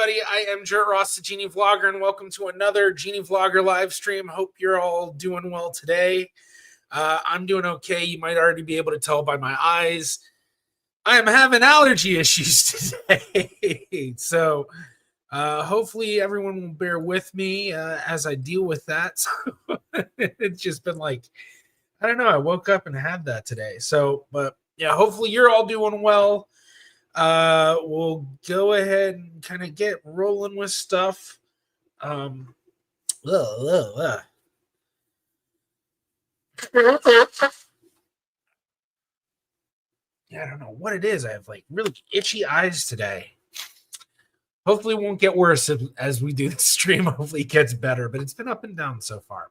everybody. I am Jared Ross, the Genie Vlogger, and welcome to another Genie Vlogger live stream. Hope you're all doing well today. I'm doing okay. You might already be able to tell by my eyes. I am having allergy issues today. So hopefully everyone will bear with me as I deal with that. So it's just been like, I don't know. I woke up and had that today. So, but yeah, hopefully you're all doing well. We'll go ahead and kind of get rolling with stuff. Yeah, I don't know what it is. I have like really itchy eyes today. Hopefully it won't get worse as we do the stream. Hopefully it gets better, but it's been up and down so far.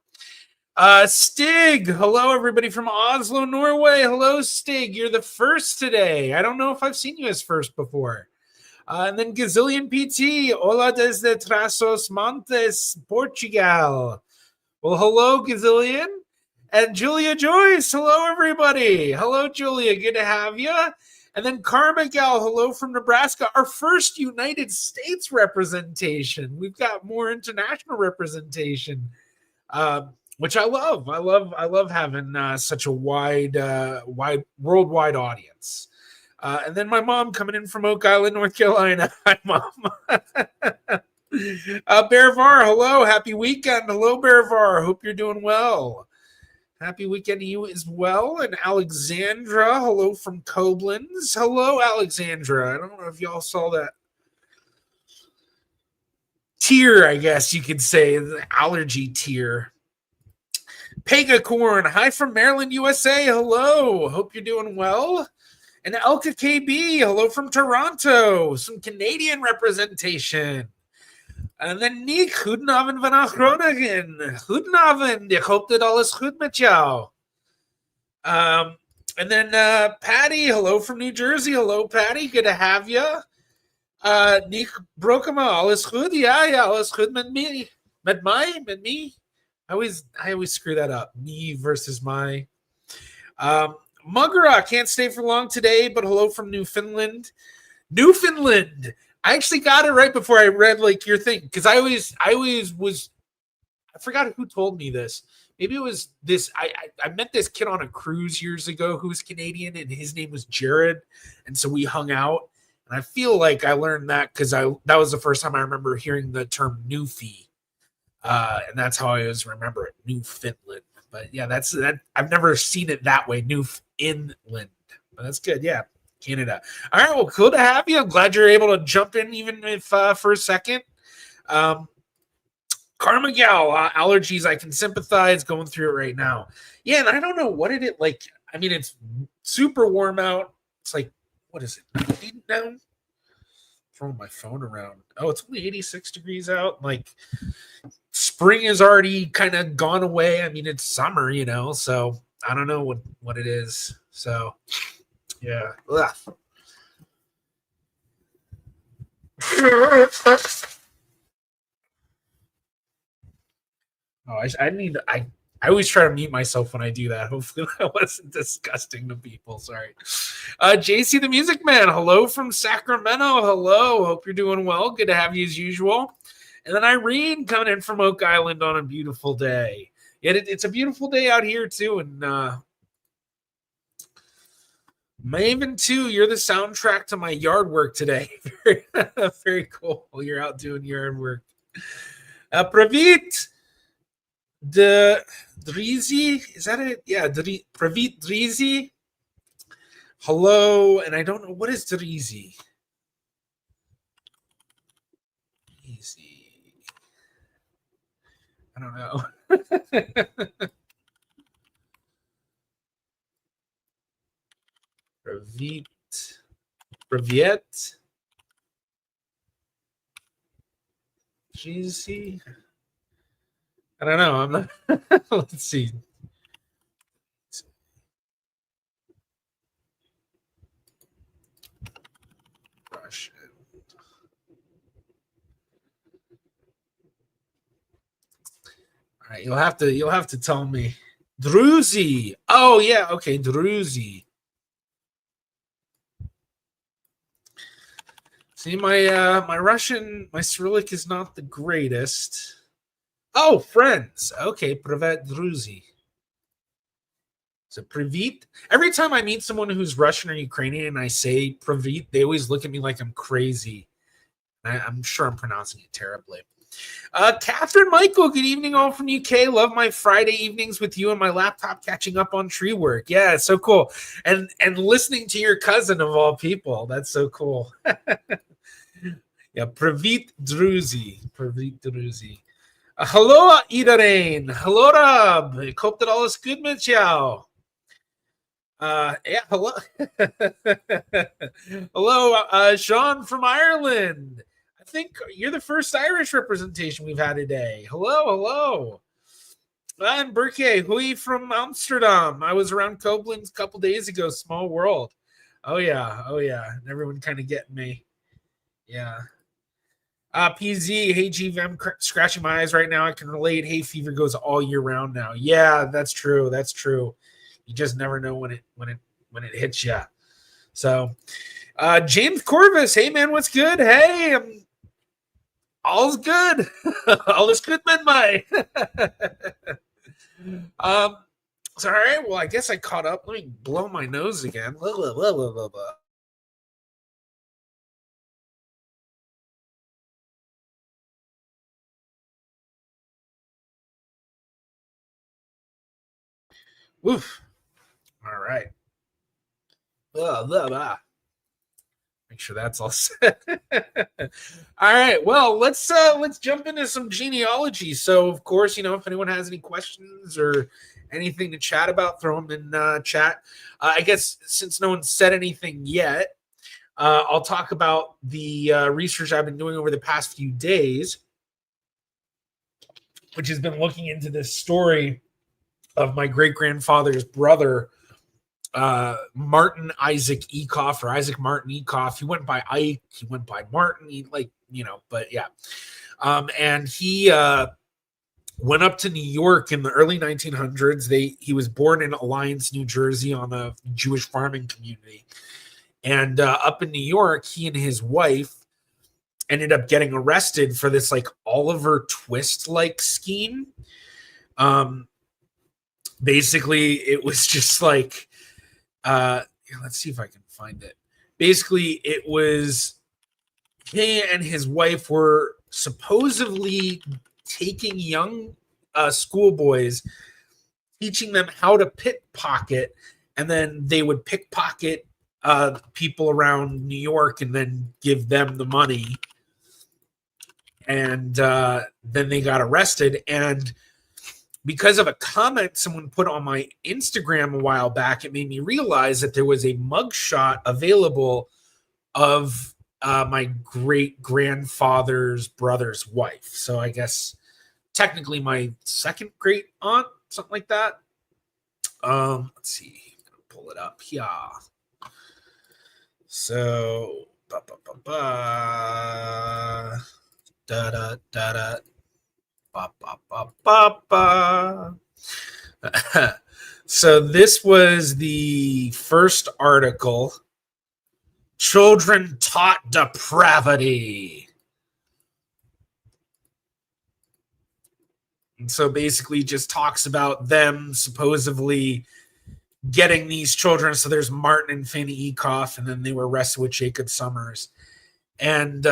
Stig, hello everybody from Oslo, Norway. Hello, Stig. You're the first today. I don't know if I've seen you as first before. And then Gazillion PT, hola desde Trasos Montes, Portugal. Well, hello, Gazillion. And Julia Joyce, hello everybody. Hello, Julia, good to have you. And then Karma Gal, hello from Nebraska. Our first United States representation. We've got more international representation. Which I love. I love having such a wide worldwide audience. And then my mom coming in from Oak Island, North Carolina. Hi, Mom. Bearvar, hello. Happy weekend. Hello, Bearvar. Hope you're doing well. Happy weekend to you as well. And Alexandra, hello from Koblenz. Hello, Alexandra. I don't know if y'all saw that tear, I guess you could say, the allergy tear. Pegacorn, hi from Maryland, USA. Hello. Hope you're doing well. And Elka KB, hello from Toronto. Some Canadian representation. En dan Nick, goedenavond vanaf Groningen. Goedenavond, ik hoop dat alles goed met jou. And then Patty, hello from New Jersey. Hello, Patty, good to have you. Nick Brokema, alles goed? Ja, alles goed met me. Met me. I always screw that up. Me versus my. Mugara, can't stay for long today, but hello from Newfoundland. Newfoundland. I actually got it right before I read like your thing, because I always was. I forgot who told me this. Maybe it was this. I met this kid on a cruise years ago who was Canadian, and his name was Jared, and so we hung out. And I feel like I learned that because that was the first time I remember hearing the term Newfie. And that's how I always remember it, Newfoundland. But yeah, that's that. I've never seen it that way, Newfoundland. But that's good. Yeah, Canada. All right, well, cool to have you. I'm glad you're able to jump in, even if for a second. Karma Gal, allergies. I can sympathize going through it right now. Yeah, and I don't know what it is like. I mean, it's super warm out. It's like, what is it, 90 now? Throwing my phone around. Oh, it's only 86 degrees out. Like, spring is already kind of gone away. I mean, it's summer, so I don't know what it is. So yeah. Ugh. I always try to mute myself when I do that. Hopefully that wasn't disgusting to people. Sorry. JC the Music Man, hello from Sacramento. Hello. Hope you're doing well. Good to have you as usual. And then Irene coming in from Oak Island on a beautiful day. Yeah, it's a beautiful day out here too. And Maven too, you're the soundtrack to my yard work today. Very, very cool. You're out doing yard work. Pravit Drizi, is that it? Yeah, Pravit Drizi. Hello, and I don't know what is Drizi. I don't know. Praviet. GC. I don't know. I'm not. Let's see. Russian. All right, you'll have to tell me. Druzy. Oh yeah, okay, Druzy. See, my Russian, my Cyrillic is not the greatest. Oh, friends. Okay, privet druzy. So Privit. Every time I meet someone who's Russian or Ukrainian and I say Privit, they always look at me like I'm crazy. I'm sure I'm pronouncing it terribly. Catherine Michael, good evening, all from UK. Love my Friday evenings with you and my laptop catching up on tree work. Yeah, it's so cool. And listening to your cousin of all people. That's so cool. Yeah, Pravit Druzy. Pravit Druzy. Hello, Idarain. Hello, Rob. I hope that all is good with you. Yeah, hello. Hello, Sean from Ireland. I think you're the first Irish representation we've had today. Hello. I'm Burke, Hui from Amsterdam. I was around Koblenz a couple days ago. Small world. Oh yeah. Everyone kind of getting me. Yeah. PZ, hey GV, I'm scratching my eyes right now. I can relate. Hay fever goes all year round now. Yeah, that's true. You just never know when it hits you. So, James Corvus, hey man, what's good? Hey, all's good. All is good, man. So all right. Well, I guess I caught up. Let me blow my nose again. Woof. All right. Make sure that's all set. All right. Well, let's jump into some genealogy. So, of course, if anyone has any questions or anything to chat about, throw them in chat. I guess since no one said anything yet, I'll talk about the research I've been doing over the past few days, which has been looking into this story of my great grandfather's brother, Martin Isaac Ecoff, or Isaac Martin Ecoff. He went by Ike, he went by Martin, but yeah. And he went up to New York in the early 1900s. He was born in Alliance, New Jersey, on a Jewish farming community. And up in New York, he and his wife ended up getting arrested for this like Oliver Twist like scheme. Basically, it was just like, let's see if I can find it. Basically, it was he and his wife were supposedly taking young schoolboys, teaching them how to pickpocket, and then they would pickpocket people around New York and then give them the money. And then they got arrested. And because of a comment someone put on my Instagram a while back, it made me realize that there was a mugshot available of my great grandfather's brother's wife. So I guess technically my second great aunt, something like that. Let's see. I'm gonna pull it up here. So da da da da. So this was the first article. Children taught depravity. And so basically just talks about them supposedly getting these children. So there's Martin and Fanny Ecoff, and then they were arrested with Jacob Summers. And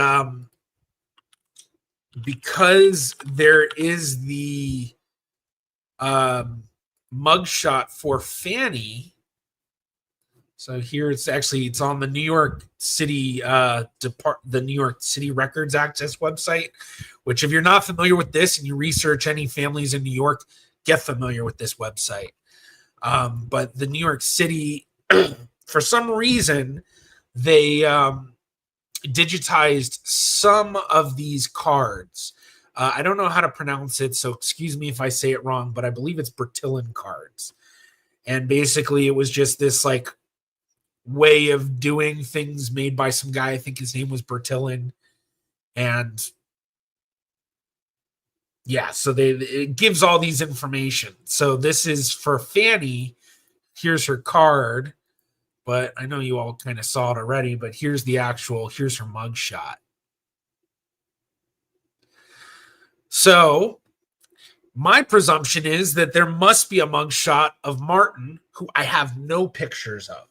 because there is the mugshot for Fanny. So here it's on the New York City the New York City Records Access website, which if you're not familiar with this and you research any families in New York, get familiar with this website. But the New York City, for some reason, they digitized some of these cards. I don't know how to pronounce it, so excuse me if I say it wrong, but I believe it's Bertillon cards. And basically it was just this like way of doing things made by some guy. I think his name was Bertillon. And yeah, so it gives all these information. So this is for Fanny. Here's her card. but I know you all kind of saw it already, but here's her mugshot. So my presumption is that there must be a mugshot of Martin, who I have no pictures of.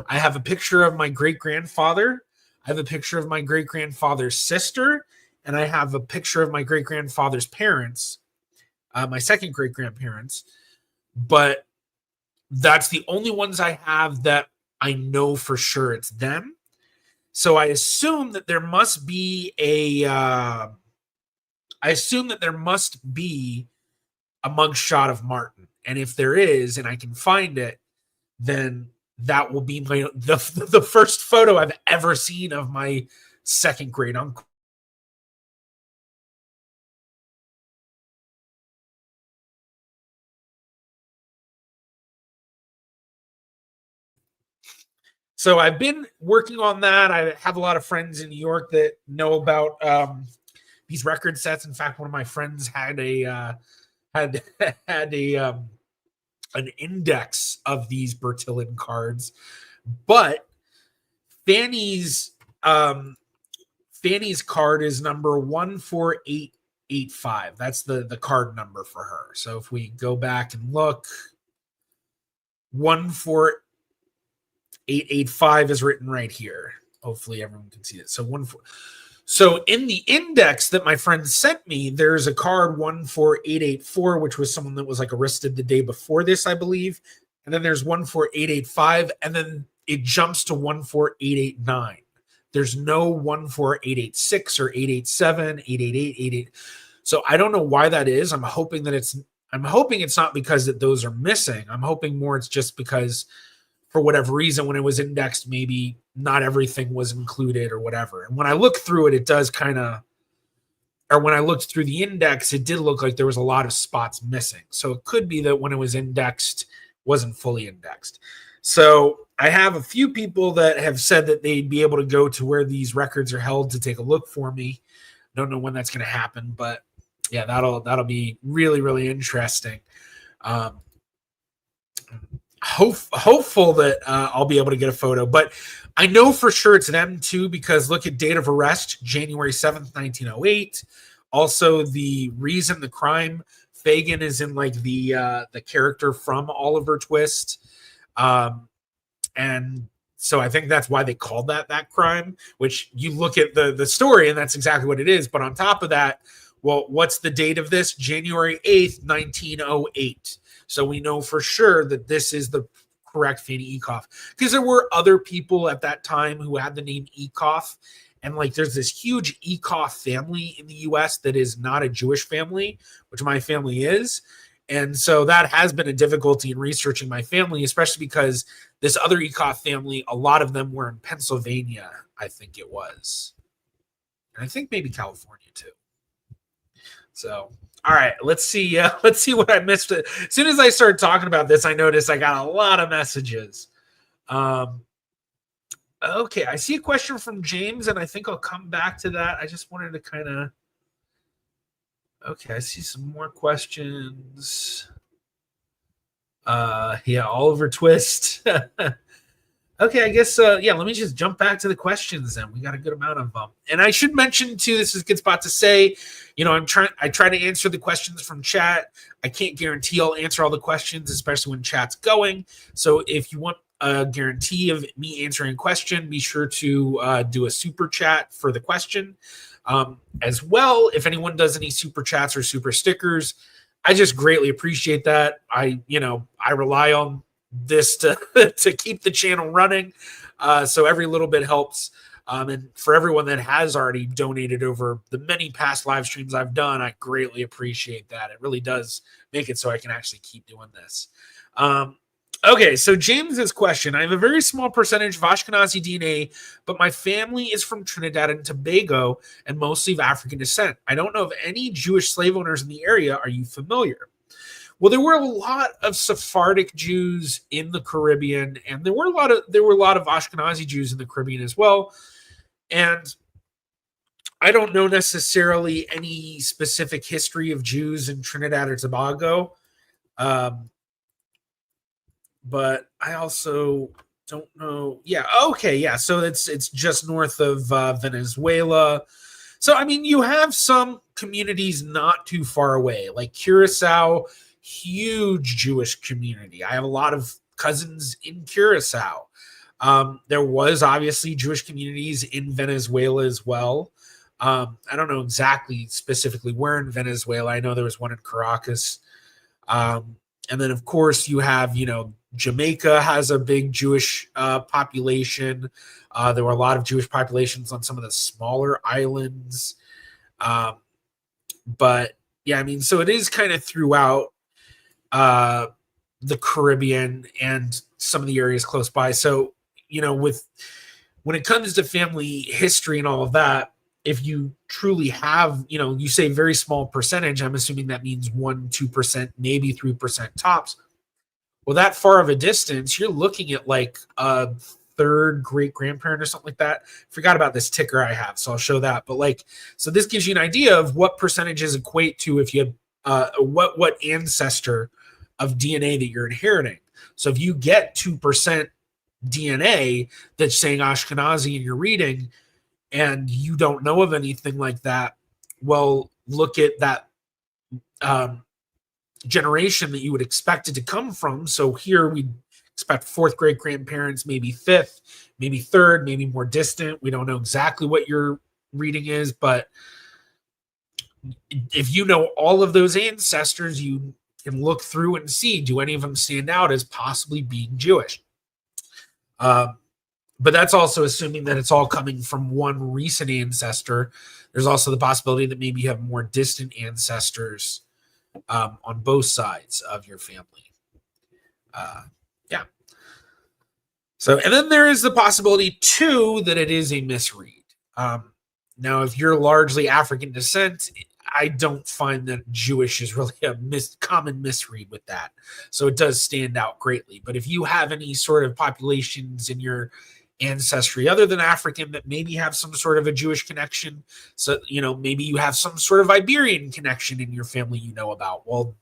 I have a picture of my great-grandfather. I have a picture of my great-grandfather's sister, and I have a picture of my great-grandfather's parents, my second great-grandparents. But that's the only ones I have that I know for sure it's them. So I assume that there must be a mugshot of Martin. And if there is, and I can find it, then that will be the first photo I've ever seen of my second great uncle. So I've been working on that. I have a lot of friends in New York that know about these record sets. In fact, one of my friends had an index of these Bertillon cards, but Fanny's card is number 14885. That's the card number for her. So if we go back and look, 14885 is written right here. Hopefully everyone can see it. So in the index that my friend sent me, there's a card 14884, which was someone that was like arrested the day before this, I believe. And then there's 14885, and then it jumps to 14889. There's no 14886 or 887, 888, 88. So I don't know why that is. I'm hoping it's not because that those are missing. I'm hoping more it's just because for whatever reason, when it was indexed, maybe not everything was included or whatever. And when I look through it, when I looked through the index, it did look like there was a lot of spots missing. So it could be that when it was indexed, wasn't fully indexed. So I have a few people that have said that they'd be able to go to where these records are held to take a look for me. Don't know when that's going to happen, but yeah, that'll be really, really interesting. Hopeful that I'll be able to get a photo, but I know for sure it's them too, because look at date of arrest, January 7th, 1908. Also the reason, the crime, Fagin is in like the character from Oliver Twist. And so I think that's why they called that crime, which you look at the story and that's exactly what it is. But on top of that, well, what's the date of this? January 8th, 1908. So we know for sure that this is the correct Fanny Ecoff, because there were other people at that time who had the name Ecoff. And like, there's this huge Ecoff family in the US that is not a Jewish family, which my family is. And so that has been a difficulty in researching my family, especially because this other Ecoff family, a lot of them were in Pennsylvania, I think it was. And I think maybe California too. So, all right, let's see what I missed. As soon as I started talking about this, I noticed I got a lot of messages. Okay, I see a question from James, and I think I'll come back to that. I just wanted to kind of... Okay, I see some more questions. Yeah, Oliver Twist. Okay, I guess, yeah, let me just jump back to the questions then. We got a good amount of them. And I should mention, too, this is a good spot to say, you know, I try to answer the questions from chat. I can't guarantee I'll answer all the questions, especially when chat's going. So if you want a guarantee of me answering a question, be sure to do a super chat for the question. As well, if anyone does any super chats or super stickers, I just greatly appreciate that. I rely on this to keep the channel running. So every little bit helps. And for everyone that has already donated over the many past live streams I've done, I greatly appreciate that. It really does make it so I can actually keep doing this. Okay, so James's question. I have a very small percentage of Ashkenazi DNA, but my family is from Trinidad and Tobago and mostly of African descent. I don't know of any Jewish slave owners in the area. Are you familiar? Well, there were a lot of Sephardic Jews in the Caribbean, and there were a lot of Ashkenazi Jews in the Caribbean as well. And I don't know necessarily any specific history of Jews in Trinidad or Tobago. But I also don't know. Yeah, okay, yeah. So it's just north of Venezuela. So I mean, you have some communities not too far away, like Curacao, huge Jewish community. I have a lot of cousins in Curacao. There was obviously Jewish communities in Venezuela as well. I don't know exactly specifically where in Venezuela. I know there was one in Caracas. And then, of course, you have, Jamaica has a big Jewish population. There were a lot of Jewish populations on some of the smaller islands. Um, but yeah, I mean, so it is kind of throughout the Caribbean and some of the areas close by. So, when it comes to family history and all of that, if you truly have, you say very small percentage, I'm assuming that means 1-2%, maybe 3% tops. Well, that far of a distance, you're looking at like a third great grandparent or something like that. Forgot about this ticker I have, so I'll show that. But so this gives you an idea of what percentages equate to if you have what ancestor of DNA that you're inheriting. So if you get 2% DNA that's saying Ashkenazi and you're reading, and you don't know of anything like that, well, look at that generation that you would expect it to come from. So here we expect fourth great grandparents, maybe fifth, maybe third, maybe more distant. We don't know exactly what your reading is, but if you know all of those ancestors, you can look through and see, do any of them stand out as possibly being Jewish? But that's also assuming that it's all coming from one recent ancestor. There's also the possibility that maybe you have more distant ancestors on both sides of your family. Yeah. So, and then there is the possibility too that it is a misread. Now, if you're largely African descent, I don't find that Jewish is really a common misread with that. So it does stand out greatly. But if you have any sort of populations in your ancestry other than African that maybe have some sort of a Jewish connection, so maybe you have some sort of Iberian connection in your family about, well,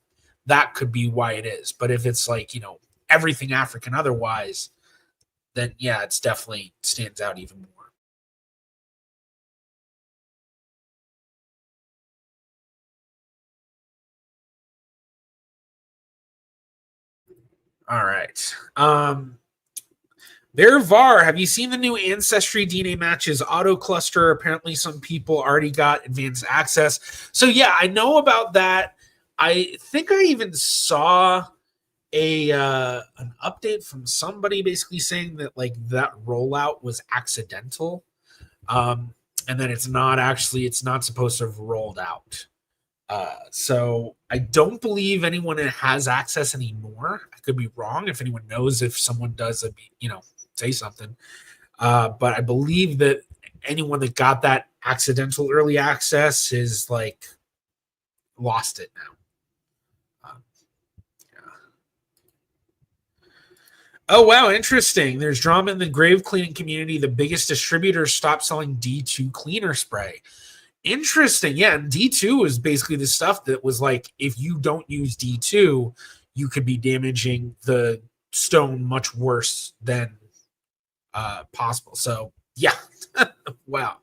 that could be why it is. But if it's like everything African otherwise, then yeah, it's definitely stands out even more. All right. There, VAR, have you seen the new Ancestry DNA matches auto cluster? Apparently, some people already got advanced access. So, yeah, I know about that. I think I even saw an update from somebody basically saying that that rollout was accidental, and that it's not supposed to have rolled out. So I don't believe anyone has access anymore. I could be wrong. If anyone knows, if someone does, say something. But I believe that anyone that got that accidental early access is lost it now. Yeah. Oh wow, interesting. There's drama in the grave cleaning community. The biggest distributors stopped selling D2 cleaner spray. Interesting. Yeah, and D2 is basically the stuff that was if you don't use D2, you could be damaging the stone much worse than possible. So yeah. Wow.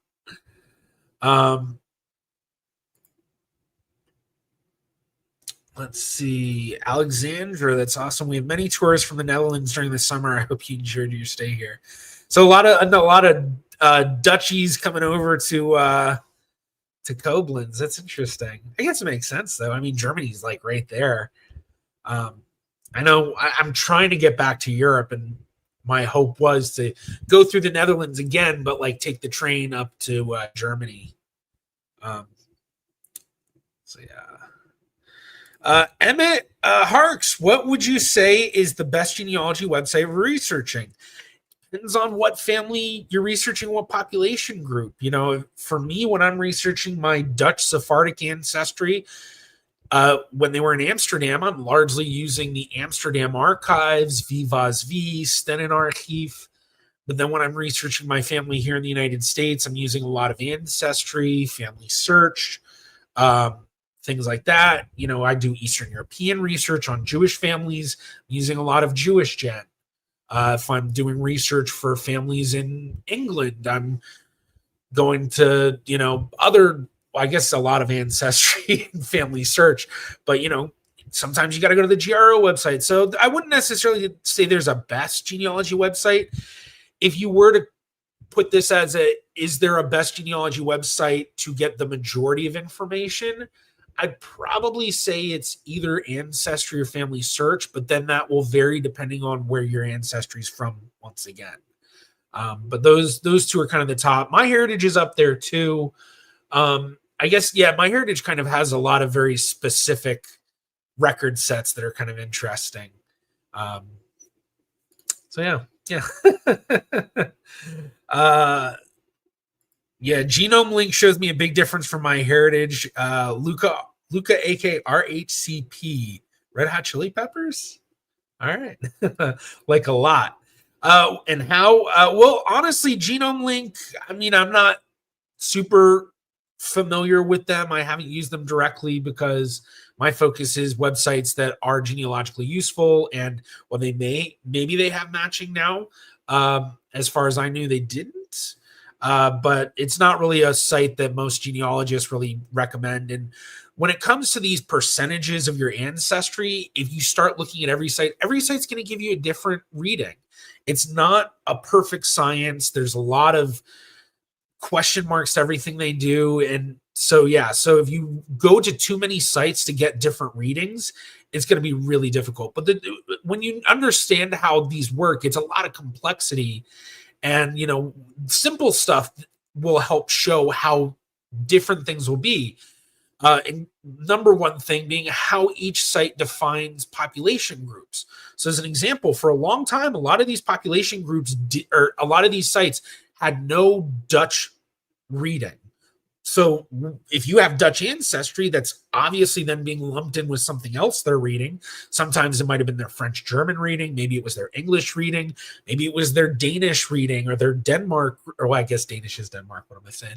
Let's see. Alexandra, that's awesome. We have many tourists from the Netherlands during the summer. I hope you enjoyed your stay here. So a lot of Dutchies coming over to Koblenz. That's interesting. I guess it makes sense though. I mean, Germany's right there. I know I'm trying to get back to Europe, and my hope was to go through the Netherlands again, but take the train up to Germany. So yeah. Emmett Harks, what would you say is the best genealogy website for researching? Depends on what family you're researching, what population group. For me, when I'm researching my Dutch Sephardic ancestry, when they were in Amsterdam, I'm largely using the Amsterdam archives, Viva's V, Stenenarchief. But then when I'm researching my family here in the United States, I'm using a lot of Ancestry, Family Search, things like that. I do Eastern European research on Jewish families, using a lot of Jewish Gen. If I'm doing research for families in England, I'm going to, other, I guess a lot of Ancestry and Family Search, but, sometimes you got to go to the GRO website. So I wouldn't necessarily say there's a best genealogy website. If you were to put this as is there a best genealogy website to get the majority of information? I'd probably say it's either Ancestry or Family Search, but then that will vary depending on where your ancestry is from once again. But those two are kind of the top. MyHeritage is up there too. I guess, yeah, MyHeritage kind of has a lot of very specific record sets that are kind of interesting. So yeah. Yeah, Genome Link shows me a big difference from MyHeritage. Luca, aka RHCP, Red Hot Chili Peppers. All right, like a lot. And how? Well, honestly, Genome Link. I mean, I'm not super familiar with them. I haven't used them directly because my focus is websites that are genealogically useful, and well, maybe they have matching now. As far as I knew, they didn't. But it's not really a site that most genealogists really recommend. And when it comes to these percentages of your ancestry, if you start looking at every site's going to give you a different reading. It's not a perfect science. There's a lot of question marks to everything they do. And so, yeah, so if you go to too many sites to get different readings, it's going to be really difficult. But when you understand how these work, it's a lot of complexity. And, simple stuff will help show how different things will be. And number one thing being how each site defines population groups. So as an example, for a long time, a lot of these population groups or a lot of these sites had no Dutch reading. So if you have Dutch ancestry, that's obviously then being lumped in with something else they're reading. Sometimes it might have been their French-German reading. Maybe it was their English reading. Maybe it was their Danish reading or their Denmark, or well, I guess Danish is Denmark. What am I saying?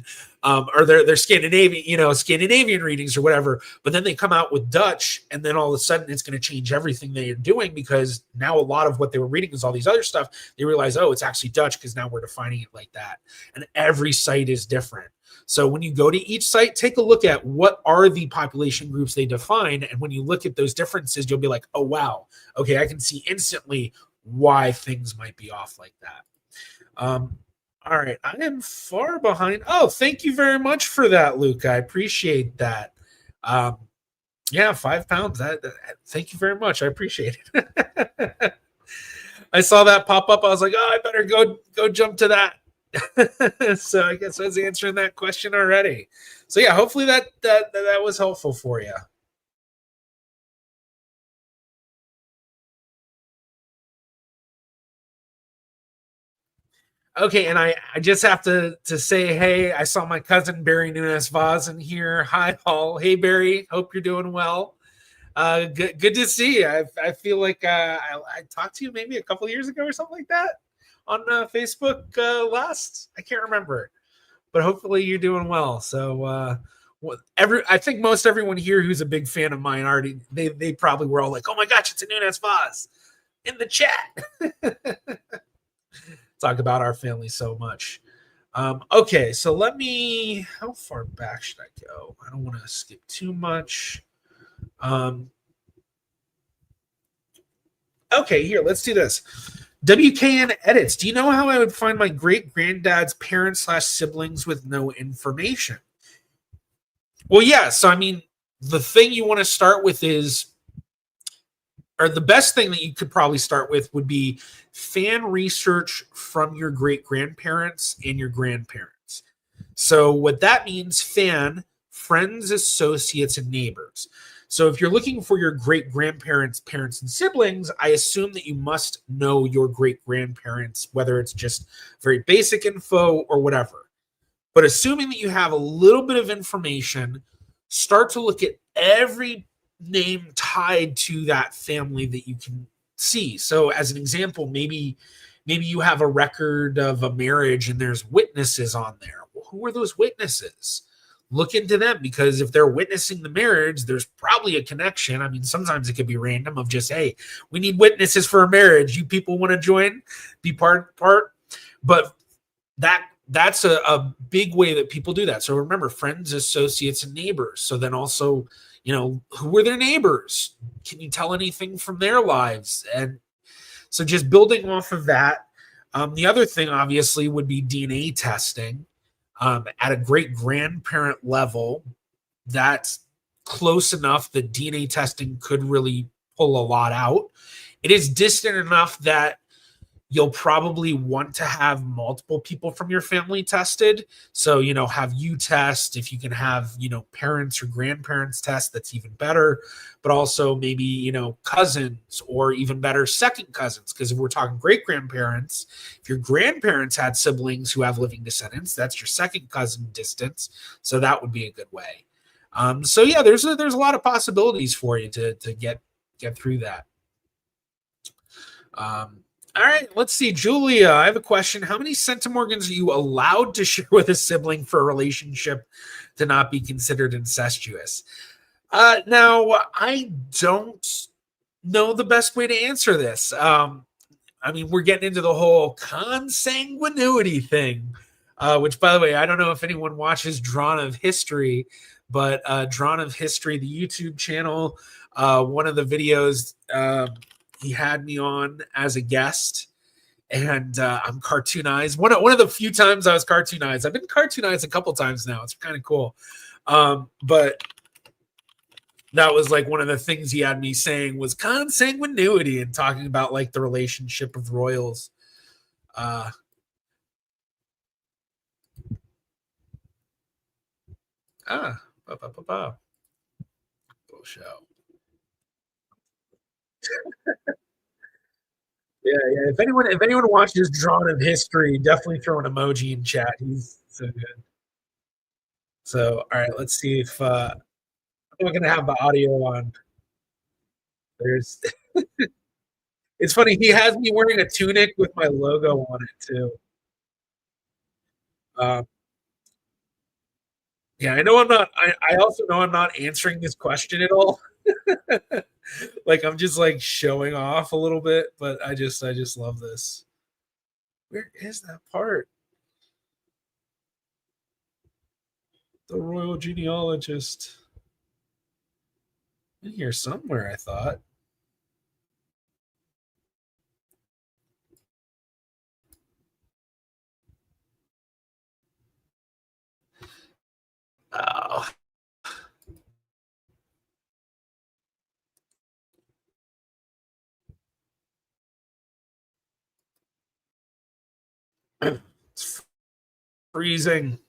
Or their Scandinavian, Scandinavian readings or whatever. But then they come out with Dutch, and then all of a sudden it's going to change everything they are doing because now a lot of what they were reading is all these other stuff. They realize, oh, it's actually Dutch because now we're defining it like that. And every site is different. So when you go to each site, take a look at what are the population groups they define. And when you look at those differences, you'll be like, oh, wow. Okay, I can see instantly why things might be off like that. All right, I am far behind. Oh, thank you very much for that, Luke. I appreciate that. Yeah, 5 pounds. Thank you very much. I appreciate it. I saw that pop up. I was like, oh, I better go jump to that. So I guess I was answering that question already. So yeah, hopefully that was helpful for you. Okay, and I just have to say, hey, I saw my cousin Barry Nunes Vaz in here. Hi, all. Hey, Barry. Hope you're doing well. Good to see you. I feel like I talked to you maybe a couple of years ago or something like that on Facebook last. I can't remember, but hopefully you're doing well. So I think most everyone here who's a big fan of mine already they probably were all like, oh my gosh, it's a Nunes Vaz in the chat. Talk about our family so much. Okay, so how far back should I go? I don't want to skip too much. Okay, here, let's do this. WKN edits. Do you know how I would find my great granddad's parents/siblings with no information? Well, yeah. So, I mean, the thing you want to start with or the best thing that you could probably start with would be fan research from your great grandparents and your grandparents. So, what that means, friends, associates, and neighbors. So if you're looking for your great grandparents, parents, and siblings, I assume that you must know your great grandparents, whether it's just very basic info or whatever. But assuming that you have a little bit of information, start to look at every name tied to that family that you can see. So as an example, maybe you have a record of a marriage and there's witnesses on there. Well, who are those witnesses? look into them, because if they're witnessing the marriage, there's probably a connection. I mean, sometimes it could be random of just, hey, we need witnesses for a marriage. You people want to join, be part. But that's a big way that people do that. So remember, friends, associates, and neighbors. So then also, who were their neighbors? Can you tell anything from their lives? And so just building off of that. The other thing, obviously, would be DNA testing at a great grandparent level. That's close enough that DNA testing could really pull a lot out. It is distant enough that you'll probably want to have multiple people from your family tested. So, have you test. If you can have, parents or grandparents test, that's even better. But also maybe, cousins, or even better, second cousins. Because if we're talking great grandparents, if your grandparents had siblings who have living descendants, that's your second cousin distance. So that would be a good way. So yeah, there's a lot of possibilities for you to get through that. All right, let's see. Julia, I have a question. How many centimorgans are you allowed to share with a sibling for a relationship to not be considered incestuous? Now, I don't know the best way to answer this. I mean, we're getting into the whole consanguinity thing, which, by the way, I don't know if anyone watches Drawn of History, but Drawn of History, the YouTube channel, one of the videos, he had me on as a guest, and I'm cartoonized. One of the few times I was cartoonized. I've been cartoonized a couple times now. It's kind of cool. But that was like one of the things he had me saying was consanguinity, and talking about like the relationship of royals. Show. Yeah. If anyone watches Drawn of History, definitely throw an emoji in chat. He's so good. So, all right, let's see if we're gonna have the audio on. There's. It's funny. He has me wearing a tunic with my logo on it too. Yeah, I know I'm not. I also know I'm not answering this question at all. Like, I'm just like showing off a little bit, but I just love this. Where is that part? The royal genealogist. In here somewhere, I thought. Oh. It's freezing.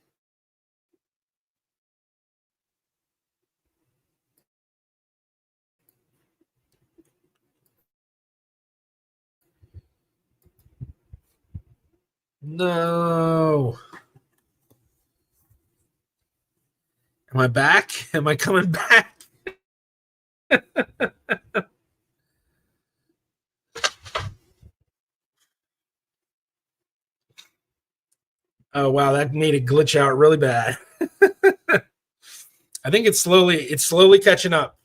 No. Am I back? Am I coming back? Oh wow, that made it glitch out really bad. I think it's slowly catching up.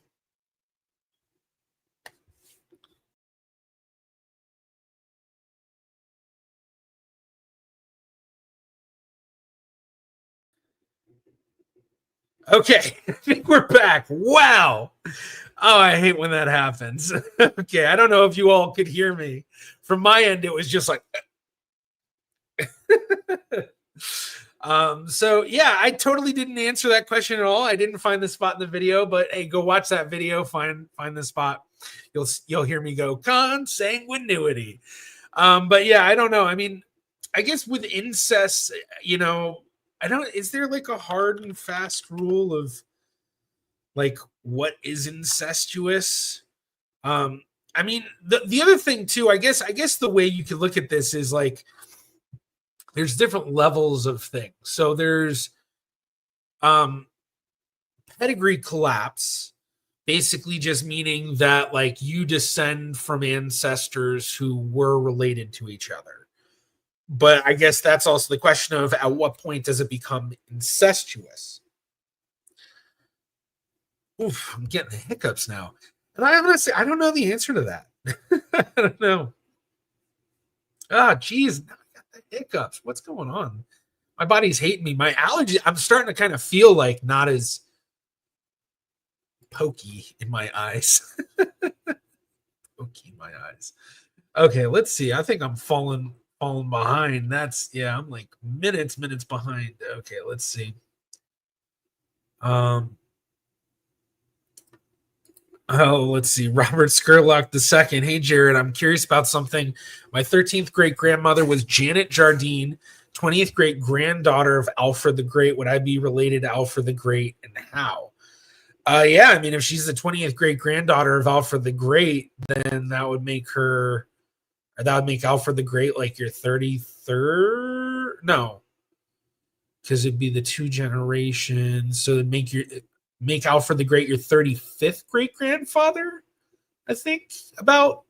Okay, I think we're back. Wow. Oh, I hate when that happens. Okay, I don't know if you all could hear me. From my end, it was just like. So yeah, I totally didn't answer that question at all. I didn't find the spot in the video, but hey, go watch that video, find the spot. You'll hear me go consanguinity. But yeah, I don't know. I mean, I guess with incest, I don't. Is there like a hard and fast rule of like what is incestuous? I mean, the other thing too, I guess the way you could look at this is like there's different levels of things. So there's pedigree collapse, basically just meaning that like you descend from ancestors who were related to each other. But I guess that's also the question of at what point does it become incestuous? Oof, I'm getting the hiccups now. And I honestly, I don't know the answer to that. I don't know. Ah, geez, now I got the hiccups. What's going on? My body's hating me. My allergy, I'm starting to kind of feel like not as pokey in my eyes. Pokey in my eyes. Okay, let's see. I think I'm falling behind. I'm like minutes behind. Okay, let's see. Let's see. Robert Skurlock II. Hey, Jared, I'm curious about something. My 13th great grandmother was Janet Jardine, 20th great granddaughter of Alfred the Great. Would I be related to Alfred the Great, and how? Yeah, I mean, if she's the 20th great granddaughter of Alfred the Great, then that would make Alfred the Great like your 33rd. No, because it'd be the two generations. So it'd make Alfred the Great your 35th great grandfather. I think about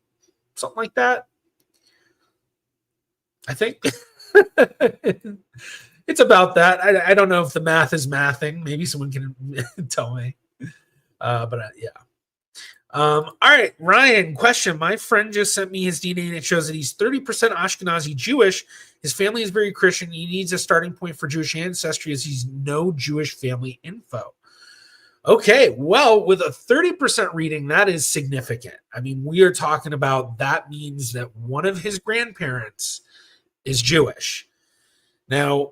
something like that. I think it's about that. I don't know if the math is mathing. Maybe someone can tell me. Yeah. All right, Ryan, question. My friend just sent me his DNA and it shows that he's 30% Ashkenazi Jewish. His family is very Christian. He needs a starting point for Jewish ancestry as he's no Jewish family info. Okay, well, with a 30% reading, that is significant. I mean, we are talking about that means that one of his grandparents is Jewish. Now,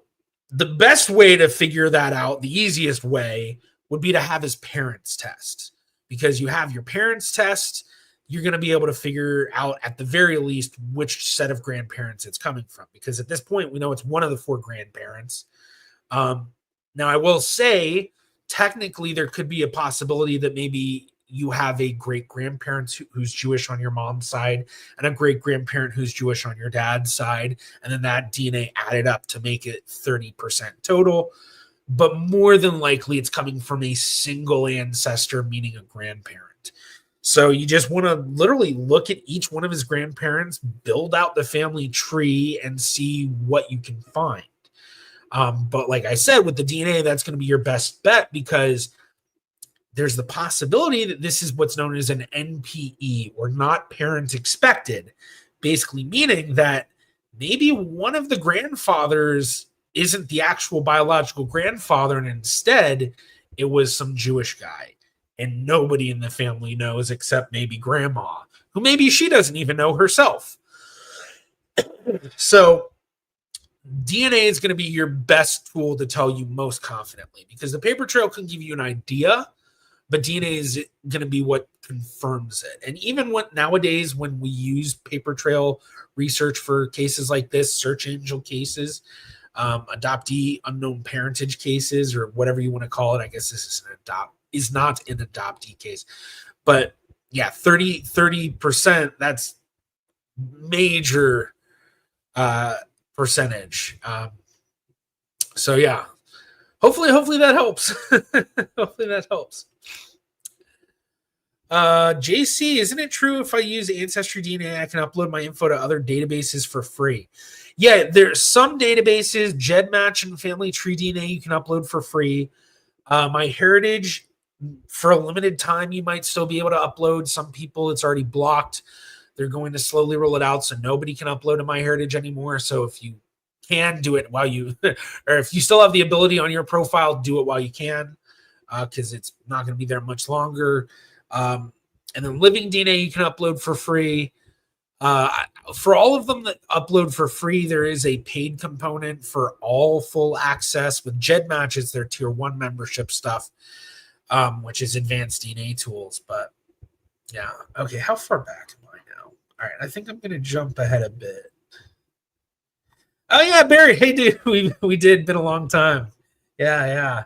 the best way to figure that out, the easiest way, would be to have his parents test. Because you have your parents test, you're going to be able to figure out at the very least which set of grandparents it's coming from. Because at this point, we know it's one of the four grandparents. Now, I will say, technically, there could be a possibility that maybe you have a great grandparent who's Jewish on your mom's side and a great grandparent who's Jewish on your dad's side. And then that DNA added up to make it 30% total. But more than likely, it's coming from a single ancestor, meaning a grandparent. So you just want to literally look at each one of his grandparents, build out the family tree, and see what you can find. But like I said, with the DNA, that's going to be your best bet because there's the possibility that this is what's known as an NPE, or not parent expected, basically meaning that maybe one of the grandfathers isn't the actual biological grandfather, and instead it was some Jewish guy. And nobody in the family knows except maybe grandma, who maybe she doesn't even know herself. So DNA is going to be your best tool to tell you most confidently, because the paper trail can give you an idea, but DNA is going to be what confirms it. And even nowadays, when we use paper trail research for cases like this, search engine cases, adoptee unknown parentage cases, or whatever you want to call it. I guess this is not an adoptee case, but yeah, 30%. That's major percentage. So yeah, hopefully that helps. Hopefully that helps. JC, isn't it true if I use Ancestry DNA, I can upload my info to other databases for free? Yeah, there's some databases, GEDmatch and Family Tree DNA, you can upload for free. MyHeritage, for a limited time, you might still be able to upload. Some people, it's already blocked. They're going to slowly roll it out, so nobody can upload to MyHeritage anymore. So if you can do it while you, or if you still have the ability on your profile, do it while you can, because it's not going to be there much longer. And then Living DNA, you can upload for free. For all of them that upload for free, there is a paid component for all full access. With GEDmatch, it's their tier 1 membership stuff, which is advanced DNA tools. But yeah, okay, how far back am I now? All right, I think I'm going to jump ahead a bit. Oh yeah, Barry, hey dude, we did, been a long time. Yeah.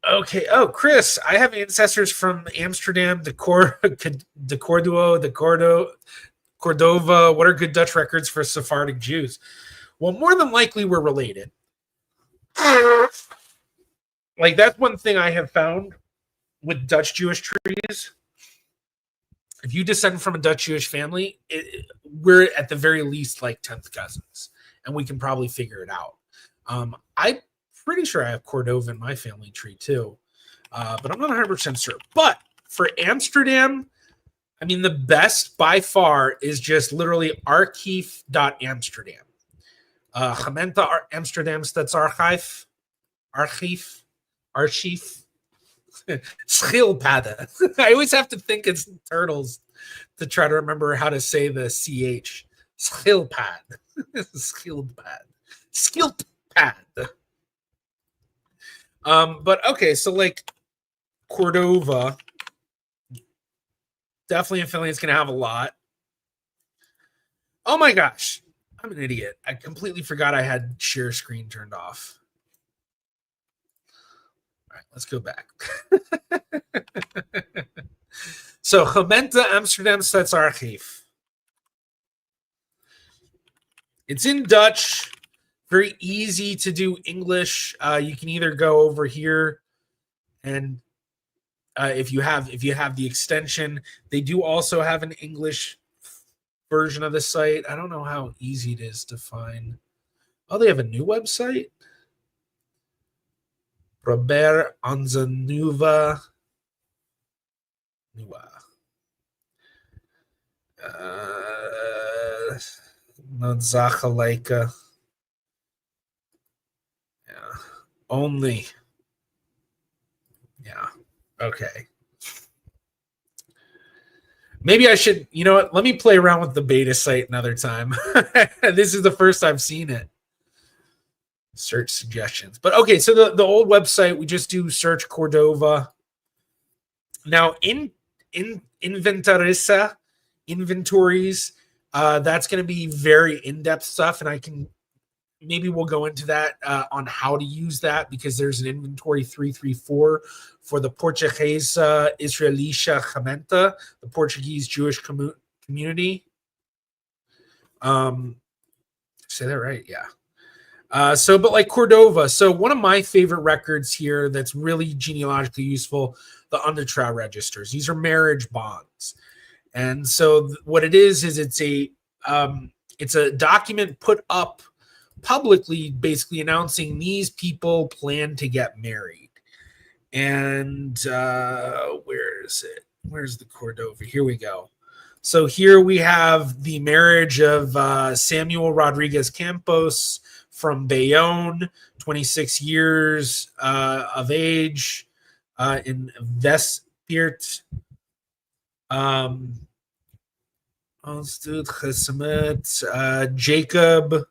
Okay. Oh, Chris, I have ancestors from Amsterdam, Cordova. What are good Dutch records for Sephardic Jews? Well, more than likely, we're related. Like, that's one thing I have found with Dutch Jewish trees. If you descend from a Dutch Jewish family, we're at the very least like 10th cousins, and we can probably figure it out. I pretty sure I have Cordova in my family tree too, but I'm not 100% sure. But for Amsterdam, I mean, the best by far is just literally archief.amsterdam. Gemeente Amsterdam Stadsarchief, archief, archief, schildpadden. I always have to think it's turtles to try to remember how to say the CH. Schildpad. Schildpad. Schildpad. But okay, so like Cordova, definitely a feeling it's going to have a lot. Oh my gosh, I'm an idiot. I completely forgot I had share screen turned off. All right, let's go back. So, Gemeente Amsterdam Stadsarchief. It's in Dutch. Very easy to do English. You can either go over here and if you have the extension, they do also have an English version of the site. I don't know how easy it is to find. Oh, they have a new website. Robert Anzanuva. Nadzachalaika. Yeah. Only. Yeah. Okay. Maybe I should, you know what? Let me play around with the beta site another time. This is the first I've seen it. Search suggestions. But okay, so the old website, we just do search Cordova. Now in Inventarissa, inventories, that's going to be very in-depth stuff, and I can maybe we'll go into that on how to use that, because there's an inventory 334 for the Portuguese Israelische Gemeente, the Portuguese Jewish community. Say that right? Yeah. But like Cordova, so one of my favorite records here that's really genealogically useful, the Undertrau registers. These are marriage bonds. And so what it is it's a document put up publicly, basically announcing these people plan to get married. And where is it? Where's the Cordova? Here we go. So here we have the marriage of Samuel Rodriguez Campos from Bayonne, 26 years of age, in Vestpiert. Jacob.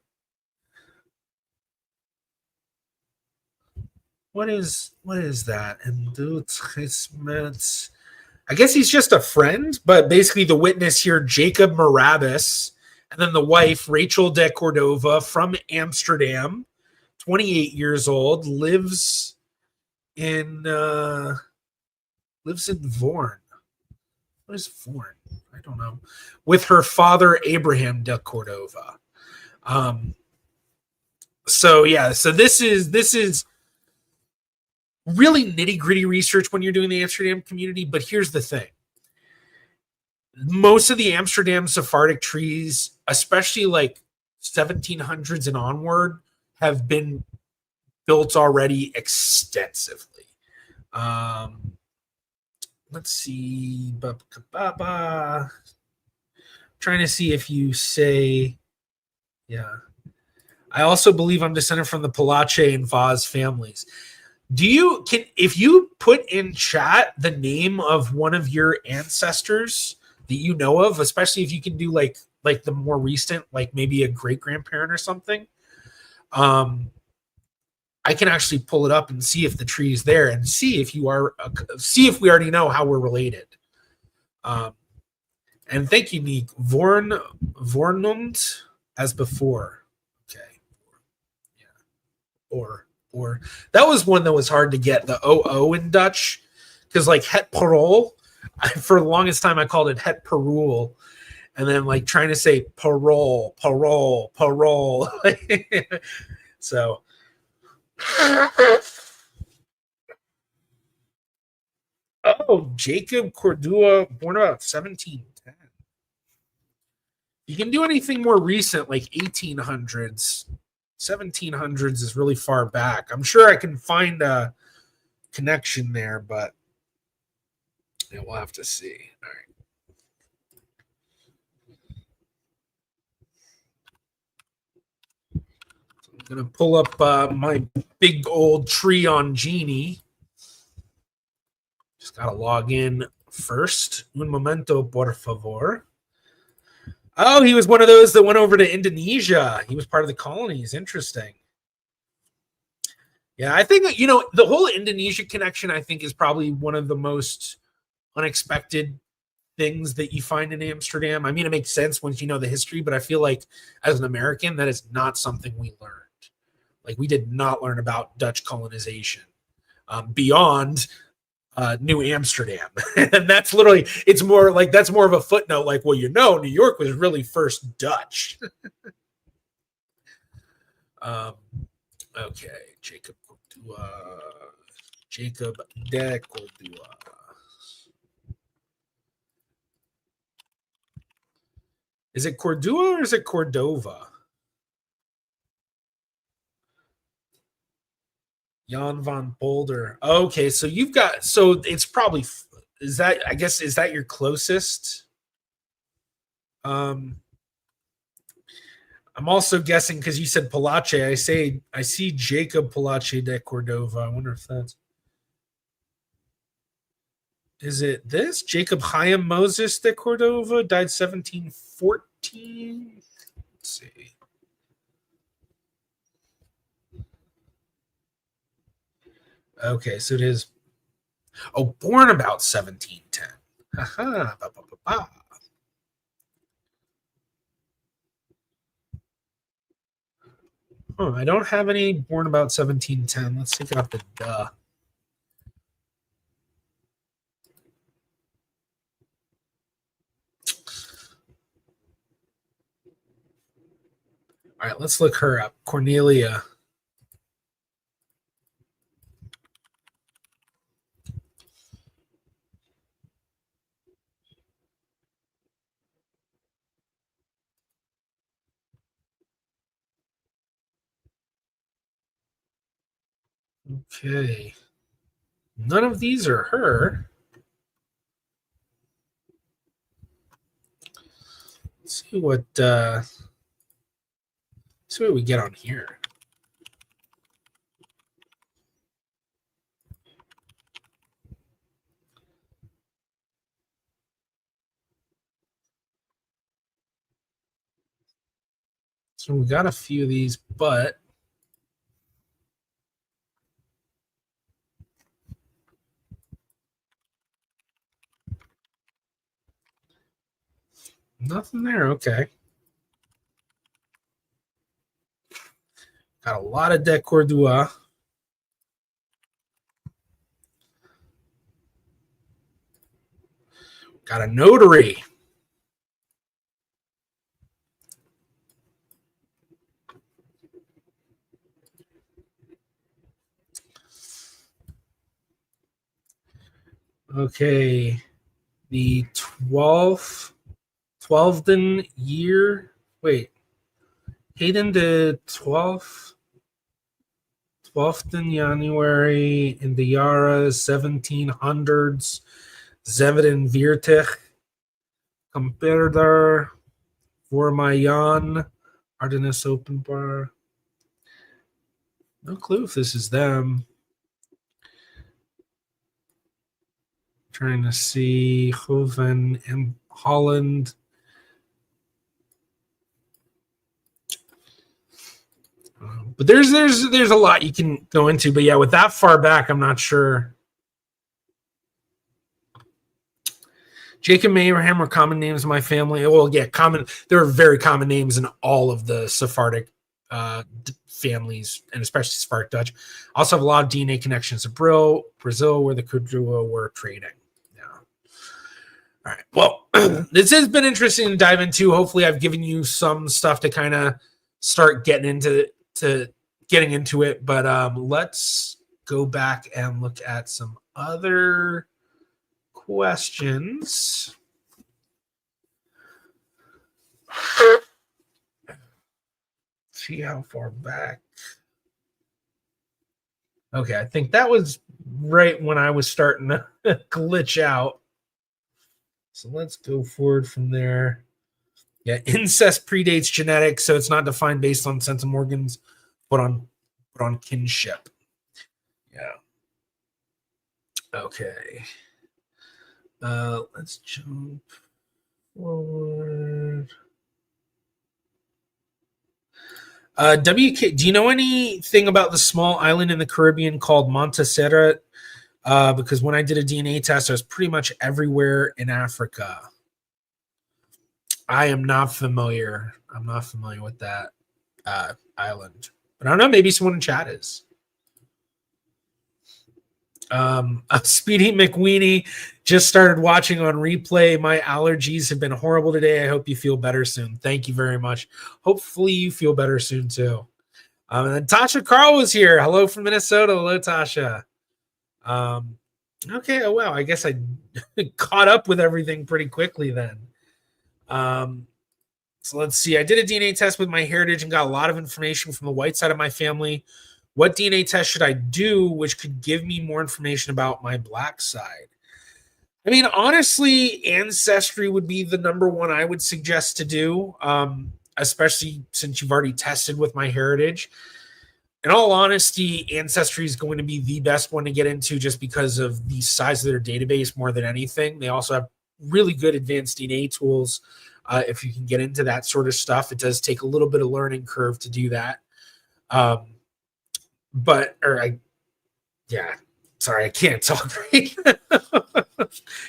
What is that? I guess he's just a friend, but basically the witness here, Jacob Marabas, and then the wife, Rachel de Cordova from Amsterdam, 28 years old, lives in Voorn. What is Voorn? I don't know. With her father, Abraham de Cordova. So this is really nitty-gritty research when you're doing the Amsterdam community, but here's the thing. Most of the Amsterdam Sephardic trees, especially like 1700s and onward, have been built already extensively. Let's see. Trying to see if you say, yeah. I also believe I'm descended from the Palace and Vaz families. If you put in chat the name of one of your ancestors that you know of, especially if you can do like the more recent, like maybe a great grandparent or something, I can actually pull it up and see if the tree is there and see if we already know how we're related. And thank you, Nick. Vornund as before. Okay. Yeah. Or that was one that was hard to get, the OO in Dutch, because like het parole, for the longest time I called it het parole, and then like trying to say parole. So Jacob Cordua, born about 1710. You can do anything more recent, like 1800s. 1700s is really far back. I'm sure I can find a connection there, but yeah, we'll have to see. All right. So I'm going to pull up my big old tree on Genie. Just got to log in first. Un momento, por favor. Oh, he was one of those that went over to Indonesia. He was part of the colonies. Interesting. Yeah, I think, the whole Indonesia connection, I think, is probably one of the most unexpected things that you find in Amsterdam. I mean, it makes sense once you know the history, but I feel like as an American, that is not something we learned. Like, we did not learn about Dutch colonization beyond New Amsterdam. And that's literally, it's more like, that's more of a footnote. Like, well, New York was really first Dutch. Okay, Jacob de Cordua. Is it Cordua or is it Cordova? Jan van Polder. Okay, so it's probably, is that your closest? I'm also guessing because you said Palace. I see Jacob Palace de Cordova. I wonder if that's. Is it this? Jacob Chaim Moses de Cordova died 1714. Let's see. Okay, so it is. Oh, born about 1710. Haha. Oh, I don't have any born about 1710. Let's take it off the duh. All right, let's look her up. Cornelia. Okay. None of these are her. Let's see what we get on here. So we got a few of these, but nothing there. Okay. Got a lot of de Cordua. Got a notary. Okay. The 12th year. Wait. Hayden the 12th in January in the Yara 1700s. 47 Comperder voor Mayan Ardennes Openbaar. No clue if this is them. Trying to see Hoven and Holland. But there's a lot you can go into. But yeah, with that far back, I'm not sure. Jacob and Abraham were common names in my family. Well, yeah, common. There are very common names in all of the Sephardic families, and especially Sephardic Dutch. Also have a lot of DNA connections to Brazil, where the Kudrua were trading. Yeah. All right. Well, this has been interesting to dive into. Hopefully, I've given you some stuff to kind of start getting into it. But let's go back and look at some other questions. see how far back. Okay, I think that was right when I was starting to glitch out. So let's go forward from there. Yeah, incest predates genetics, so it's not defined based on sense of organs, but on kinship. Yeah. Okay. Let's jump forward. WK, do you know anything about the small island in the Caribbean called Montserrat? Because when I did a DNA test, I was pretty much everywhere in Africa. I am not familiar. I'm not familiar with that island. But I don't know. Maybe someone in chat is. Speedy McWeenie just started watching on replay. My allergies have been horrible today. I hope you feel better soon. Thank you very much. Hopefully you feel better soon too. And then Tasha Carl was here. Hello from Minnesota. Hello, Tasha. Okay. Oh, wow. I guess I caught up with everything pretty quickly then. So let's see. I did a DNA test with my heritage and got a lot of information from the white side of my family. What DNA test should I do which could give me more information about my black side? I mean, honestly, Ancestry would be the number one I would suggest to do, especially since you've already tested with my heritage. In all honesty, Ancestry is going to be the best one to get into just because of the size of their database more than anything. They also have really good advanced DNA tools. If you can get into that sort of stuff, it does take a little bit of learning curve to do that. Sorry, I can't talk right now.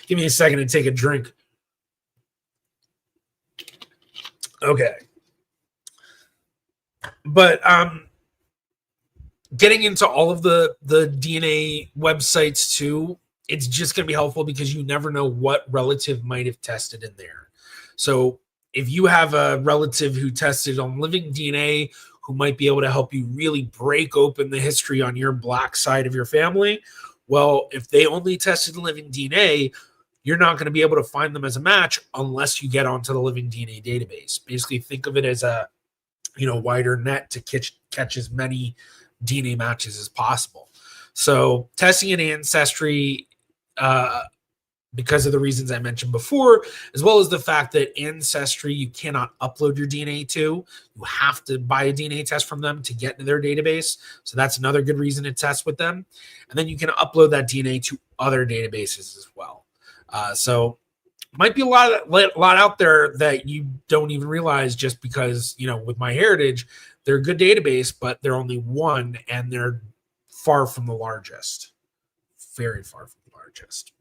Give me a second to take a drink. Okay. But getting into all of the DNA websites too, it's just going to be helpful because you never know what relative might have tested in there. So if you have a relative who tested on living DNA who might be able to help you really break open the history on your black side of your family, well, if they only tested living DNA, you're not going to be able to find them as a match unless you get onto the living DNA database. Basically, think of it as a wider net to catch as many DNA matches as possible. So testing an Ancestry, because of the reasons I mentioned before, as well as the fact that Ancestry, you cannot upload your DNA to. You have to buy a DNA test from them to get into their database. So that's another good reason to test with them. And then you can upload that DNA to other databases as well. So might be a lot out there that you don't even realize just because, with my heritage, they're a good database, but they're only one and they're far from the largest. Very far from the largest.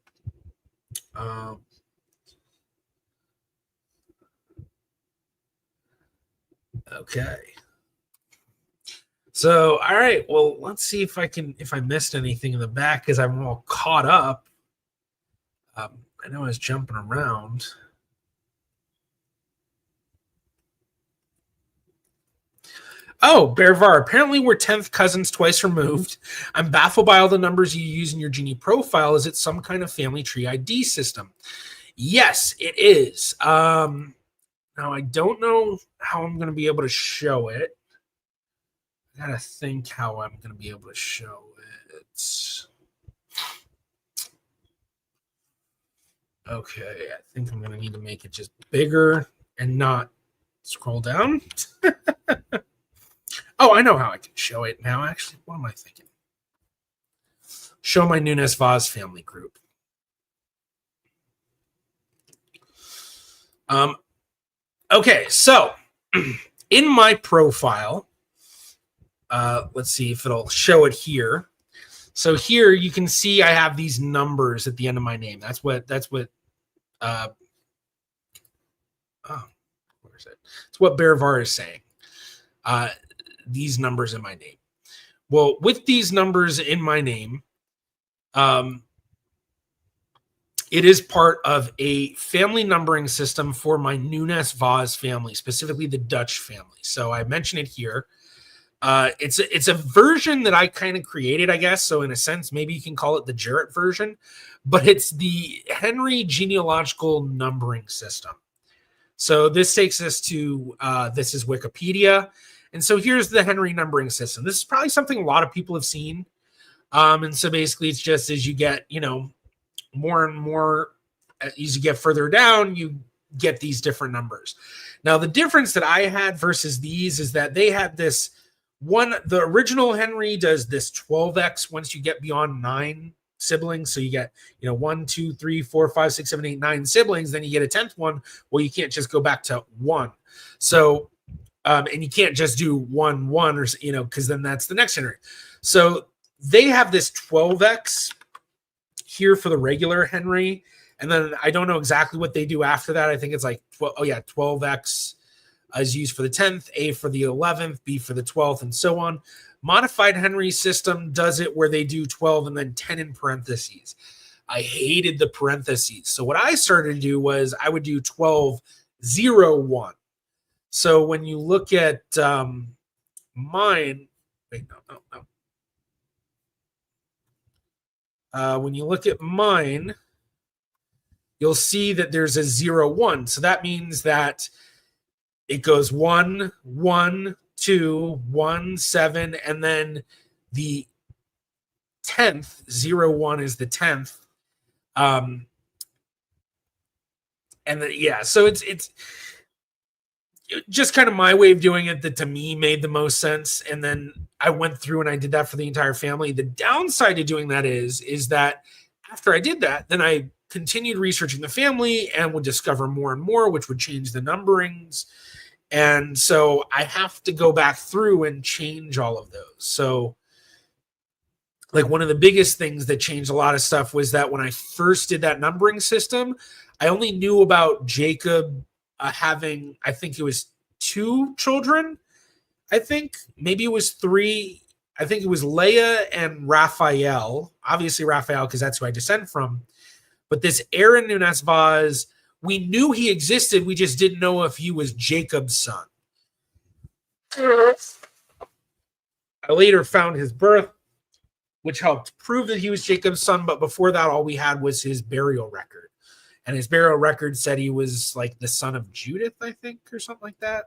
Okay. So, all right. Well, let's see if I missed anything in the back because I'm all caught up. I know I was jumping around. Oh, Bearvar, apparently we're 10th cousins twice removed. I'm baffled by all the numbers you use in your Genie profile. Is it some kind of family tree ID system? Yes, it is. Now, I don't know how I'm going to be able to show it. I got to think how I'm going to be able to show it. Okay, I think I'm going to need to make it just bigger and not scroll down. Oh, I know how I can show it now. Actually, what am I thinking? Show my Nunes Vaz family group. Okay, so in my profile, let's see if it'll show it here. So here you can see I have these numbers at the end of my name. That's what where is it? It's what Bearvar is saying. These numbers in my name. Well, with these numbers in my name, it is part of a family numbering system for my Nunes Vaz family, specifically the Dutch family. So I mention it here. It's a version that I kind of created, I guess. So in a sense, maybe you can call it the Jarrett version, but it's the Henry genealogical numbering system. So this takes us to, this is Wikipedia. And so here's the Henry numbering system. This is probably something a lot of people have seen. And so basically it's just as you get, more and more, as you get further down, you get these different numbers. Now, the difference that I had versus these is that they had this one, the original Henry does this 12x once you get beyond 9 siblings. So you get, 1, 2, 3, 4, 5, 6, 7, 8, 9 siblings. Then you get a 10th one. Well, you can't just go back to 1. So, and you can't just do 1, 1, or, because then that's the next Henry. So they have this 12x here for the regular Henry. And then I don't know exactly what they do after that. I think it's like 12x is used for the 10th, A for the 11th, B for the 12th, and so on. Modified Henry system does it where they do 12 and then 10 in parentheses. I hated the parentheses. So what I started to do was I would do 12, 0, 1. So when you look at mine, wait, no. When you look at mine, you'll see that there's a 0, 1. So that means that it goes 1, 1, 2, 1, 7, and then the 10th, 0, 1 is the 10th. And then, so it's just kind of my way of doing it that to me made the most sense. And then I went through and I did that for the entire family. The downside to doing that is that after I did that, then I continued researching the family and would discover more and more, which would change the numberings. And so I have to go back through and change all of those. So like one of the biggest things that changed a lot of stuff was that when I first did that numbering system, I only knew about Jacob having, I think it was 2 children. I think maybe it was 3. I think it was Leah and Raphael. Obviously Raphael, because that's who I descend from. But this Aaron Nunes Vaz, we knew he existed. We just didn't know if he was Jacob's son. I later found his birth, which helped prove that he was Jacob's son. But before that, all we had was his burial record. And his burial record said he was like the son of Judith, I think, or something like that.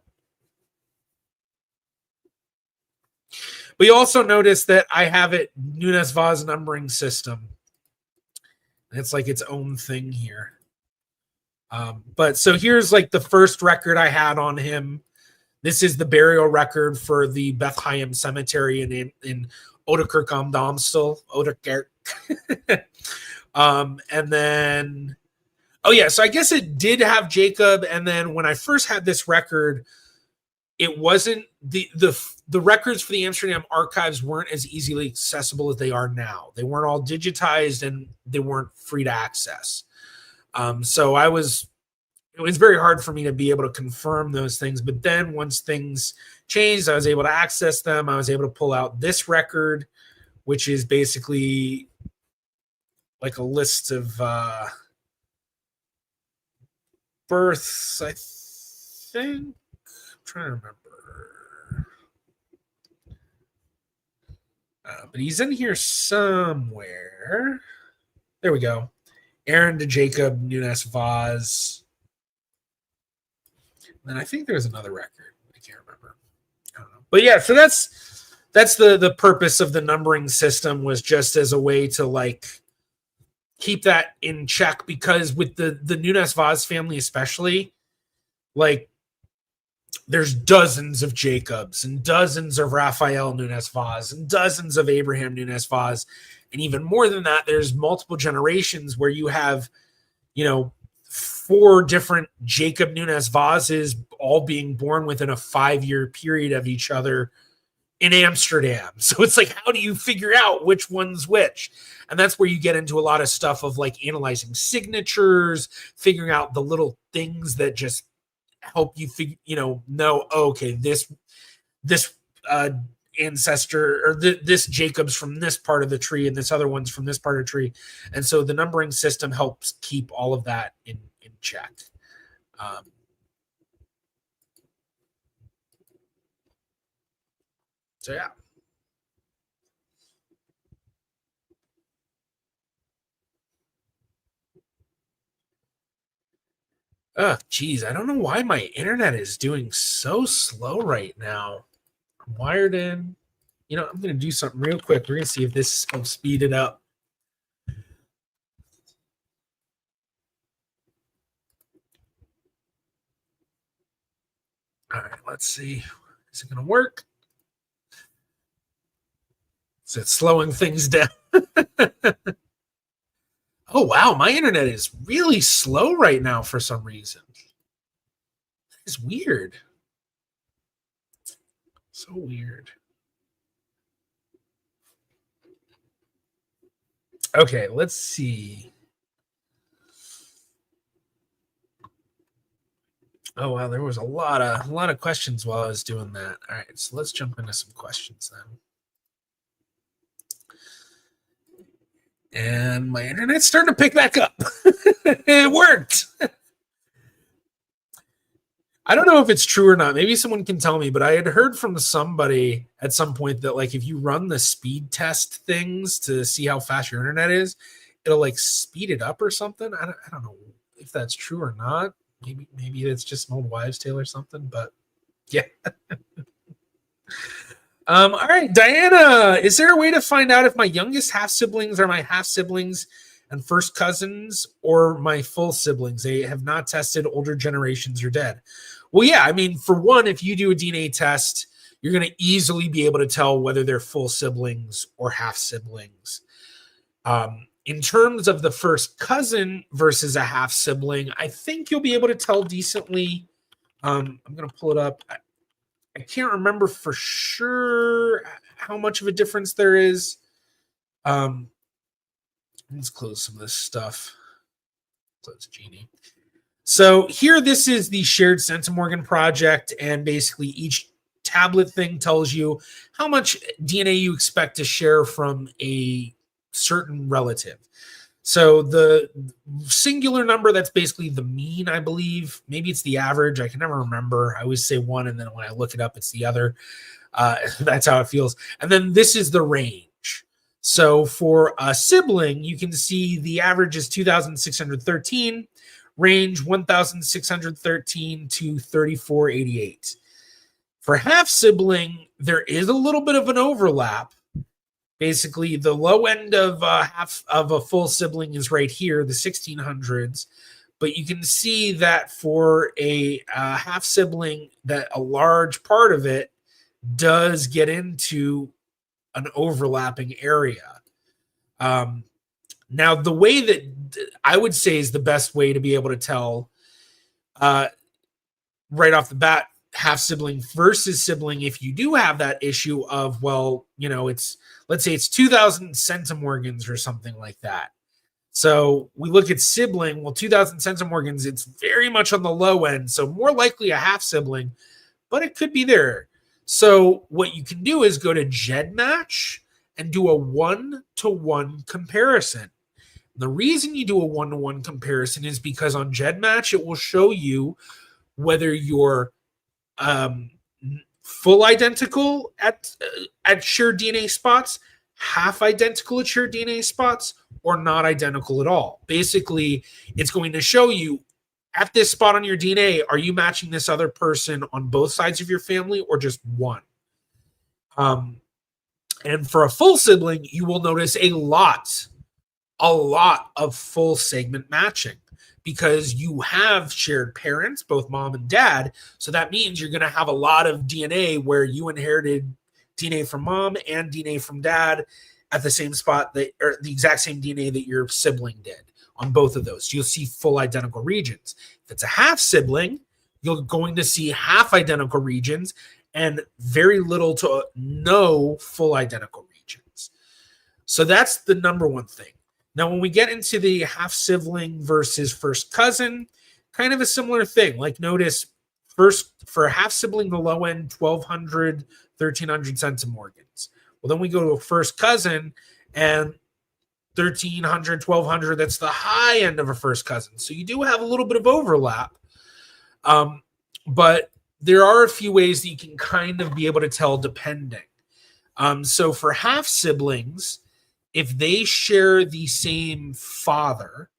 But you also notice that I have it Nunes Vaz numbering system. It's like its own thing here. But so here's like the first record I had on him. This is the burial record for the Bethlehem Cemetery in Ouderkerk am Damstel. Ouderkerk. And then, so I guess it did have Jacob. And then when I first had this record, it wasn't the records for the Amsterdam archives weren't as easily accessible as they are now. They weren't all digitized and they weren't free to access. So it was very hard for me to be able to confirm those things. But then once things changed, I was able to access them. I was able to pull out this record, which is basically like a list of births, I think. I'm trying to remember. But he's in here somewhere. There we go. Aaron to Jacob Nunes Vaz. And I think there's another record. I can't remember. I don't know. But yeah, so that's the purpose of the numbering system, was just as a way to like keep that in check, because with the Nunes Vaz family especially, like there's dozens of Jacobs and dozens of Raphael Nunes Vaz and dozens of Abraham Nunes Vaz. And even more than that, there's multiple generations where you have, 4 different Jacob Nunes Vazes all being born within a 5-year period of each other in Amsterdam. So it's like, how do you figure out which one's which? And that's where you get into a lot of stuff of like analyzing signatures, figuring out the little things that just help you figure, know, okay, this ancestor or this Jacob's from this part of the tree and this other one's from this part of the tree. And so the numbering system helps keep all of that in check. So yeah. Oh, geez, I don't know why my internet is doing so slow right now. I'm wired in. You know, I'm going to do something real quick. We're going to see if this will speed it up. All right, let's see. Is it going to work? Is it slowing things down? Oh, wow. My internet is really slow right now for some reason. It's weird. So weird. Okay, let's see. Oh wow, there was a lot of questions while I was doing that. All right, so let's jump into some questions then. And my internet's starting to pick back up. It worked. I don't know if it's true or not. Maybe someone can tell me, but I had heard from somebody at some point that like if you run the speed test things to see how fast your internet is, it'll like speed it up or something. I don't know if that's true or not. Maybe it's just an old wives' tale or something, but yeah. All right, Diana, is there a way to find out if my youngest half siblings are my half siblings and first cousins or my full siblings? They have not tested, older generations are dead. Well, yeah, I mean, for one, if you do a DNA test, you're going to easily be able to tell whether they're full siblings or half siblings. In terms of the first cousin versus a half sibling, I think you'll be able to tell decently. I'm going to pull it up. I can't remember for sure how much of a difference there is. Let's close some of this stuff. Close Genie. So here, this is the shared centimorgan project, and basically each tablet thing tells you how much DNA you expect to share from a certain relative. So the singular number, that's basically the mean, I believe. Maybe it's the average. I can never remember. I always say one, and then when I look it up, it's the other. That's how it feels. And then this is the range. So for a sibling, you can see the average is 2,613, range 1,613 to 3,488. For half sibling, there is a little bit of an overlap. Basically, the low end of half of a full sibling is right here, the 1600s. But you can see that for a half sibling, that a large part of it does get into an overlapping area. Now, the way that I would say is the best way to be able to tell right off the bat, half sibling versus sibling, if you do have that issue of, well, you know, it's, let's say it's 2,000 centimorgans or something like that. So we look at sibling, well, 2,000 centimorgans, it's very much on the low end. So more likely a half sibling, but it could be there. So what you can do is go to GEDmatch and do a 1-to-1 comparison. The reason you do a 1-to-1 comparison is because on GEDmatch, it will show you whether you're full identical at shared DNA spots, half identical at shared DNA spots, or not identical at all. Basically, it's going to show you at this spot on your DNA, are you matching this other person on both sides of your family or just one? And for a full sibling, you will notice a lot of full segment matching because you have shared parents, both mom and dad. So that means you're going to have a lot of DNA where you inherited DNA from mom and DNA from dad at the same spot, that, or the exact same DNA that your sibling did on both of those. You'll see full identical regions. If it's a half sibling, you're going to see half identical regions and very little to no full identical regions. So that's the number one thing. Now, when we get into the half sibling versus first cousin, kind of a similar thing. Like, notice first for a half sibling, the low end 1,200, 1,300 centimorgans. Well, then we go to a first cousin and 1,300, 1,200. That's the high end of a first cousin. So you do have a little bit of overlap, but there are a few ways that you can kind of be able to tell depending. So for half siblings, if they share the same father,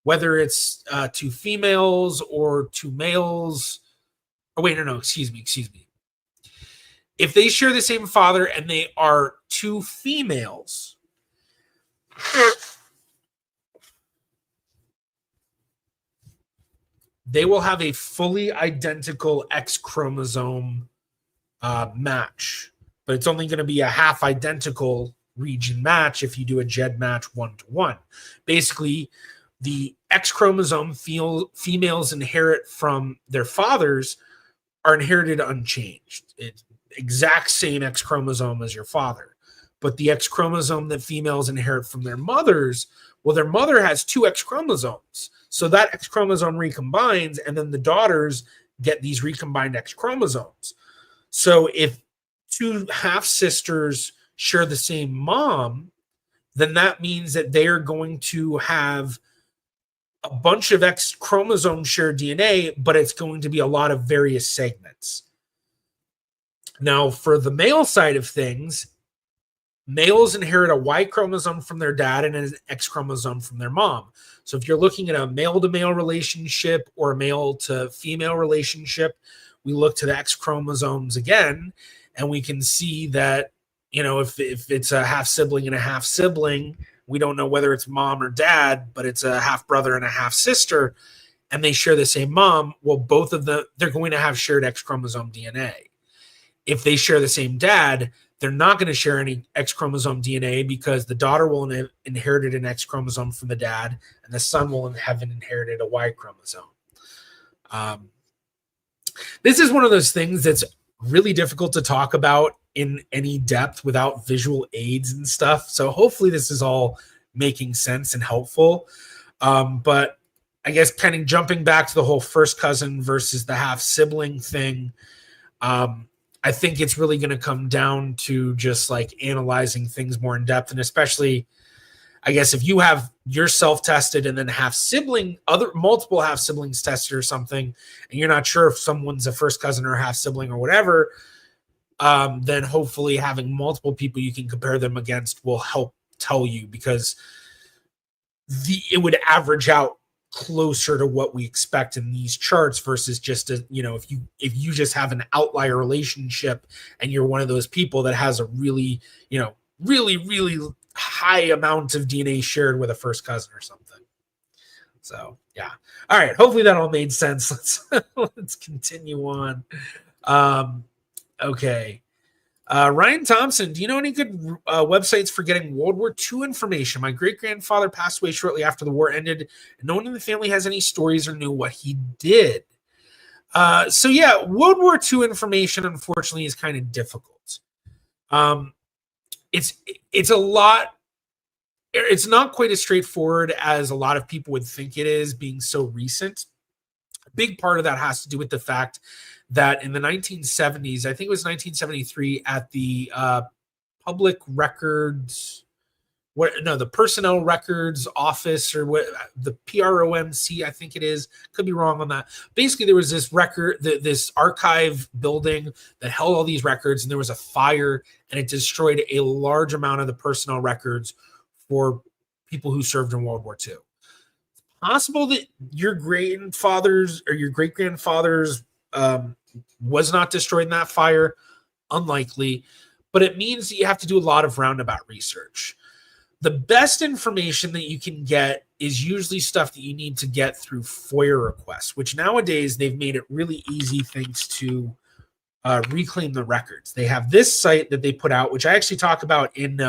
whether it's two females or two males, oh wait, no, excuse me. If they share the same father and they are two females, they will have a fully identical X chromosome match, but it's only going to be a half identical region match if you do a GED match 1-to-1. Basically, the X chromosome females inherit from their fathers are inherited unchanged. It's exact same X chromosome as your father. But the X chromosome that females inherit from their mothers, well, their mother has two X chromosomes. So that X chromosome recombines, and then the daughters get these recombined X chromosomes. So if two half sisters share the same mom, then that means that they are going to have a bunch of X chromosomes share DNA, but it's going to be a lot of various segments. Now, for the male side of things, males inherit a Y chromosome from their dad and an X chromosome from their mom. So if you're looking at a male-to-male relationship or a male-to-female relationship, we look to the X chromosomes again, and we can see that, if it's a half sibling and a half sibling, we don't know whether it's mom or dad, but it's a half brother and a half sister, and they share the same mom. Well, both of them, they're going to have shared X chromosome DNA. If they share the same dad, they're not going to share any X chromosome DNA because the daughter will have inherited an X chromosome from the dad, and the son will have inherited a Y chromosome. This is one of those things that's really difficult to talk about in any depth without visual aids and stuff. So hopefully this is all making sense and helpful. But I guess kind of jumping back to the whole first cousin versus the half sibling thing, I think it's really going to come down to just like analyzing things more in depth. And especially, I guess, if you have yourself tested and then multiple half siblings tested or something, and you're not sure if someone's a first cousin or a half sibling or whatever, then hopefully having multiple people you can compare them against will help tell you, because it would average out closer to what we expect in these charts versus just if you just have an outlier relationship and you're one of those people that has a really really high amount of DNA shared with a first cousin or something. So yeah, all right, hopefully that all made sense. Let's continue on. Okay. Ryan Thompson, do you know any good websites for getting World War II information? My great-grandfather passed away shortly after the war ended, and no one in the family has any stories or knew what he did. So yeah, World War II information, unfortunately, is kind of difficult. It's a lot. It's not quite as straightforward as a lot of people would think it is, being so recent. A big part of that has to do with the fact that in the 1970s, I think it was 1973, at the public records, the personnel records office, or what, the PROMC, I think it is, could be wrong on that. Basically, there was this this archive building that held all these records, and there was a fire, and it destroyed a large amount of the personnel records for people who served in World War II. It's possible that your grandfathers or your great-grandfathers was not destroyed in that fire. Unlikely, but it means that you have to do a lot of roundabout research. The best information that you can get is usually stuff that you need to get through FOIA requests, which nowadays they've made it really easy thanks to Reclaim the Records. They have this site that they put out, which I actually talk about in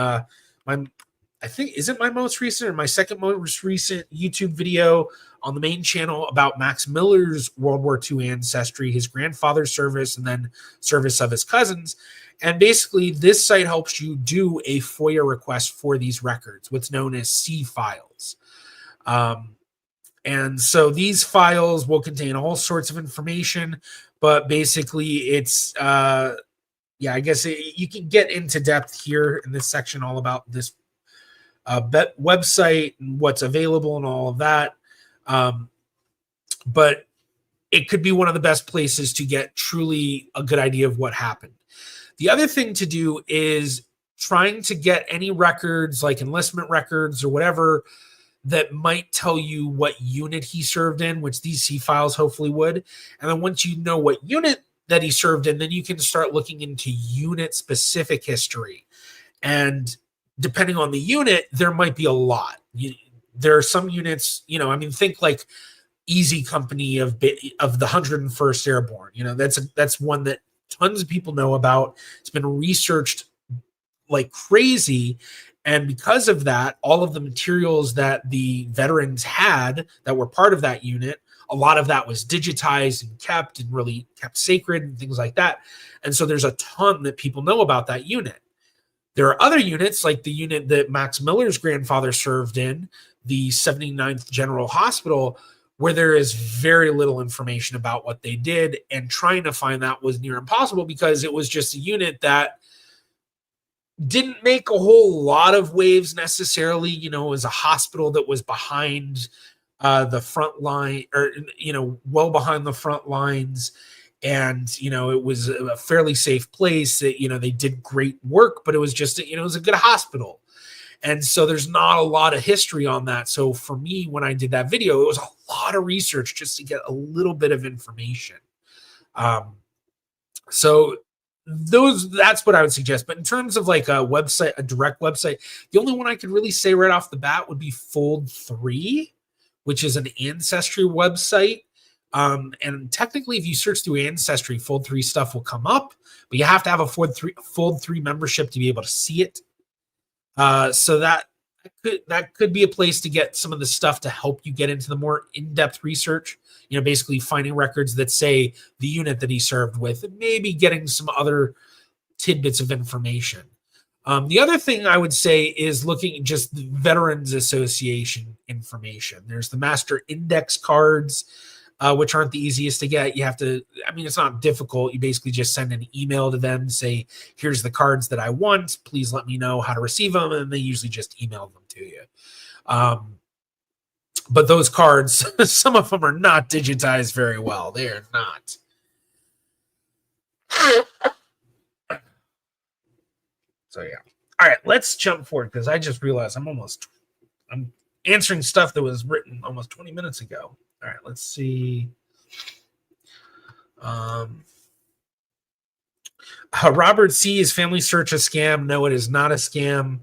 I think, is it my most recent or my second most recent YouTube video on the main channel about Max Miller's World War II ancestry, his grandfather's service, and then service of his cousins. And basically, this site helps you do a FOIA request for these records, what's known as C files. And so these files will contain all sorts of information, but basically it's, I guess you can get into depth here in this section all about this website and what's available and all of that. But it could be one of the best places to get truly a good idea of what happened. The other thing to do is trying to get any records, like enlistment records or whatever, that might tell you what unit he served in, which these C files hopefully would. And then once you know what unit that he served in, then you can start looking into unit specific history. And depending on the unit, there might be a lot. There are some units, think like Easy Company of the 101st Airborne. That's one that tons of people know about. It's been researched like crazy. And because of that, all of the materials that the veterans had that were part of that unit, a lot of that was digitized and kept and really kept sacred and things like that. And so there's a ton that people know about that unit. There are other units, like the unit that Max Miller's grandfather served in, the 79th General Hospital, where there is very little information about what they did. And trying to find that was near impossible because it was just a unit that didn't make a whole lot of waves necessarily. It was a hospital that was behind the front line, or well behind the front lines, and it was a fairly safe place. That they did great work, but it was just it was a good hospital, and so there's not a lot of history on that. So for me, when I did that video, it was a lot of research just to get a little bit of information. So that's what I would suggest. But in terms of like a website, a direct website, the only one I could really say right off the bat would be Fold3, which is an Ancestry website. And technically, if you search through Ancestry, Fold3 stuff will come up, but you have to have a Fold3 membership to be able to see it. So that could be a place to get some of the stuff to help you get into the more in-depth research. Basically finding records that say the unit that he served with, and maybe getting some other tidbits of information. The other thing I would say is looking at just the Veterans Association information. There's the master index cards, which aren't the easiest to get. You have to, it's not difficult. You basically just send an email to them, say, here's the cards that I want. Please let me know how to receive them. And they usually just email them to you. But those cards, some of them are not digitized very well. They are not. So, yeah. All right, let's jump forward because I just realized I'm answering stuff that was written almost 20 minutes ago. All right, let's see. Robert C. Is Family Search a scam? No, it is not a scam.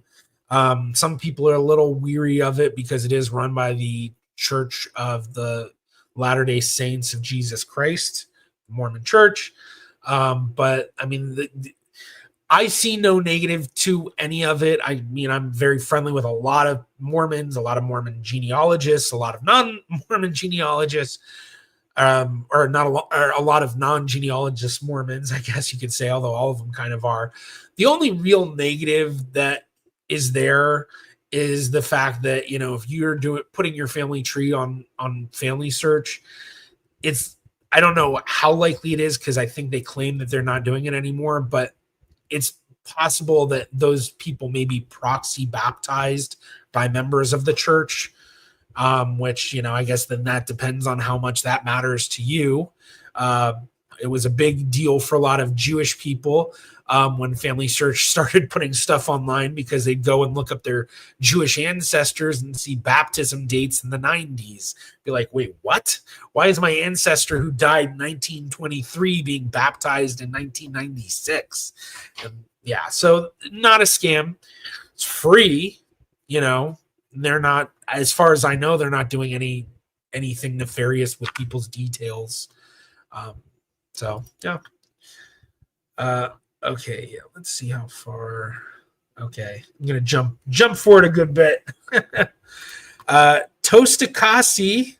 Some people are a little weary of it because it is run by the Church of the Latter-day Saints of Jesus Christ, Mormon Church. But I see no negative to any of it. I'm very friendly with a lot of Mormons, a lot of Mormon genealogists, a lot of non-Mormon genealogists, or a lot of non-genealogist Mormons, I guess you could say, although all of them kind of are. The only real negative that is there is the fact that, if you're putting your family tree on Family Search, I don't know how likely it is because I think they claim that they're not doing it anymore, but it's possible that those people may be proxy baptized by members of the church, which, I guess then that depends on how much that matters to you. It was a big deal for a lot of Jewish people when Family Search started putting stuff online because they'd go and look up their Jewish ancestors and see baptism dates in the 90s. Be like, wait, what? Why is my ancestor who died in 1923 being baptized in 1996? And yeah, so not a scam. It's free, They're not, as far as I know, they're not doing anything nefarious with people's details. So yeah. Okay, yeah. Let's see how far. Okay, I'm gonna jump forward a good bit. Tostakasi,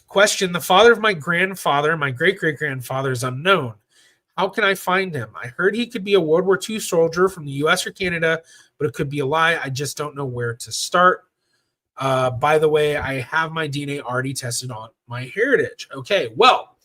question: the father of my grandfather, my great-great-grandfather, is unknown. How can I find him? I heard he could be a World War II soldier from the U.S. or Canada, but it could be a lie. I just don't know where to start. By the way, I have my DNA already tested on my heritage. Okay, well,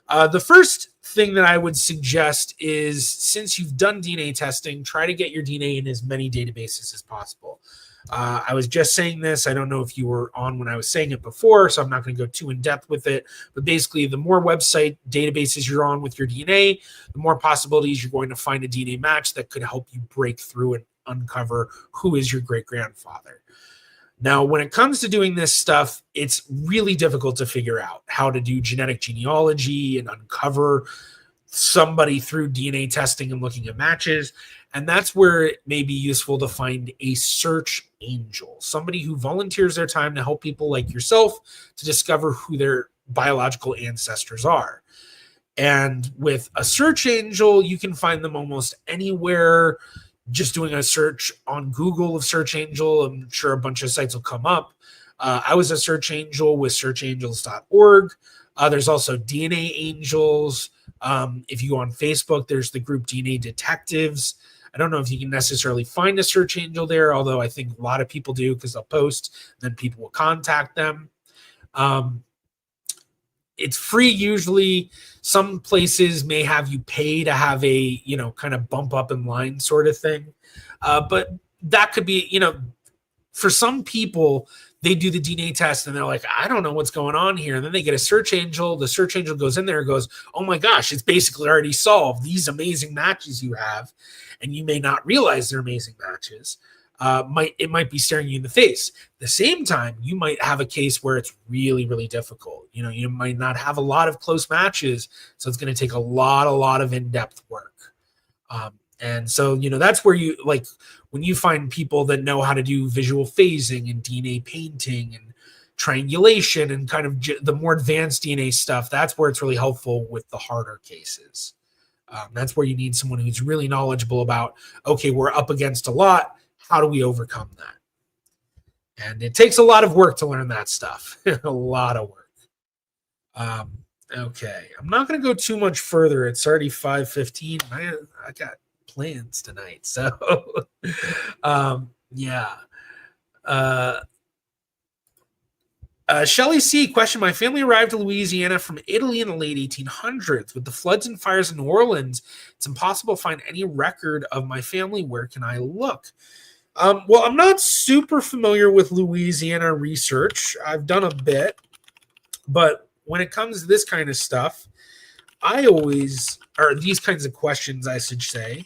the first thing that I would suggest is, since you've done DNA testing, try to get your DNA in as many databases as possible. I was just saying this. I don't know if you were on when I was saying it before, so I'm not going to go too in depth with it. But basically, the more website databases you're on with your DNA, the more possibilities you're going to find a DNA match that could help you break through and uncover who is your great-grandfather. Now, when it comes to doing this stuff, it's really difficult to figure out how to do genetic genealogy and uncover somebody through DNA testing and looking at matches. And that's where it may be useful to find a search angel, somebody who volunteers their time to help people like yourself to discover who their biological ancestors are. And with a search angel, you can find them almost anywhere. Just doing a search on Google of search angel, I'm sure a bunch of sites will come up. I was a search angel with searchangels.org. There's also DNA angels. If you go on Facebook, there's the group DNA Detectives. I don't know if you can necessarily find a search angel there, although I think a lot of people do because they'll post, then people will contact them. It's free usually. Some places may have you pay to have a, kind of bump up in line sort of thing. But that could be, for some people, they do the DNA test and they're like, I don't know what's going on here. And then they get a search angel. The search angel goes in there and goes, oh my gosh, it's basically already solved. These amazing matches you have, and you may not realize they're amazing matches. It might be staring you in the face. At the same time, you might have a case where it's really, really difficult. You might not have a lot of close matches, so it's going to take a lot of in-depth work. And so, that's where you, like, when you find people that know how to do visual phasing and DNA painting and triangulation and kind of the more advanced DNA stuff, that's where it's really helpful with the harder cases. That's where you need someone who's really knowledgeable about, okay, we're up against a lot. How do we overcome that? And it takes a lot of work to learn that stuff. A lot of work. Okay. I'm not going to go too much further. It's already 5:15. I got plans tonight. So, yeah. Shelley C. question: my family arrived to Louisiana from Italy in the late 1800s. With the floods and fires in New Orleans, it's impossible to find any record of my family. Where can I look? Well, I'm not super familiar with Louisiana research. I've done a bit, but when it comes to this kind of stuff, these kinds of questions, I should say,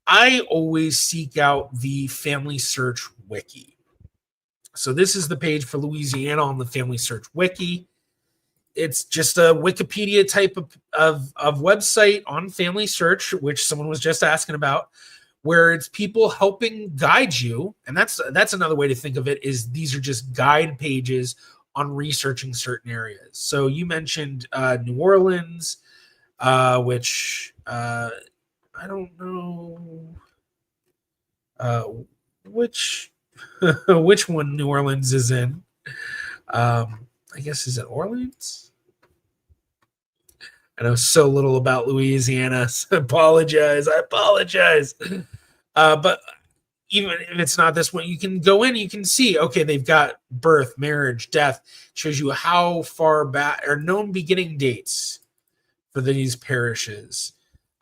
I always seek out the Family Search Wiki. So this is the page for Louisiana on the Family Search Wiki. It's just a Wikipedia type of website on Family Search, which someone was just asking about, where it's people helping guide you. And that's another way to think of it, is these are just guide pages on researching certain areas. So you mentioned New Orleans, which I don't know which which one New Orleans is in. I guess, is it Orleans? I know so little about Louisiana. So I apologize. But even if it's not this one, you can go in, you can see, okay, they've got birth, marriage, death, shows you how far back or known beginning dates for these parishes.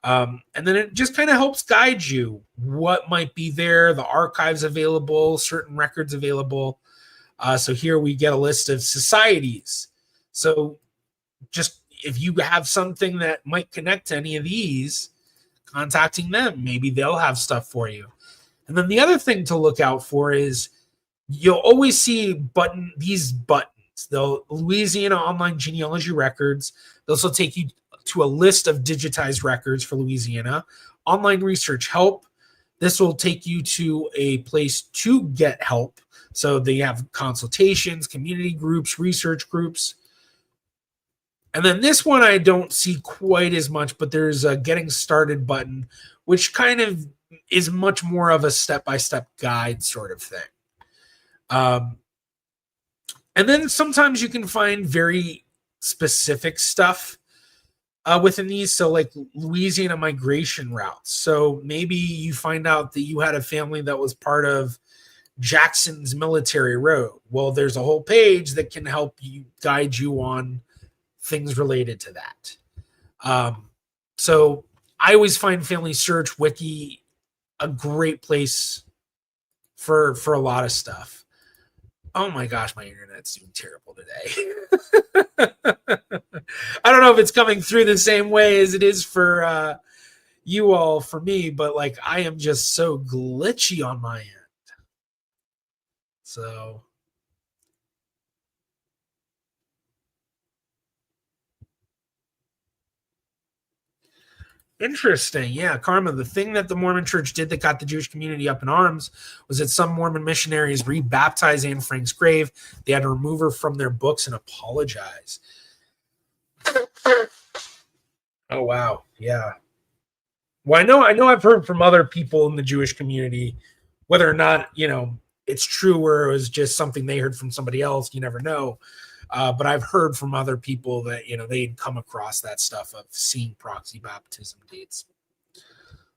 And then it just kind of helps guide you what might be there, the archives available, certain records available. So here we get a list of societies. So just if you have something that might connect to any of these, contacting them, maybe they'll have stuff for you. And then the other thing to look out for is you'll always see these buttons. The Louisiana Online Genealogy Records. They'll also take you to a list of digitized records for Louisiana. Online Research Help. This will take you to a place to get help. So they have consultations, community groups, research groups. And then this one I don't see quite as much, but there's a Getting Started button, which kind of is much more of a step-by-step guide sort of thing. And then sometimes you can find very specific stuff within these. So like Louisiana migration routes. So maybe you find out that you had a family that was part of Jackson's Military Road. Well, there's a whole page that can help you guide you on things related to that. So I always find Family Search Wiki a great place for a lot of stuff. Oh my gosh, my internet's doing terrible today. I don't know if it's coming through the same way as it is for you all, for me, but like I am just so glitchy on my end. So interesting. Yeah, Karma. The thing that the Mormon church did that got the Jewish community up in arms was that some Mormon missionaries rebaptized Anne Frank's grave. They had to remove her from their books and apologize. Oh, wow. Yeah. Well, I know I've heard from other people in the Jewish community, whether or not, it's true or it was just something they heard from somebody else. You never know. But I've heard from other people that, they'd come across that stuff of seeing proxy baptism dates.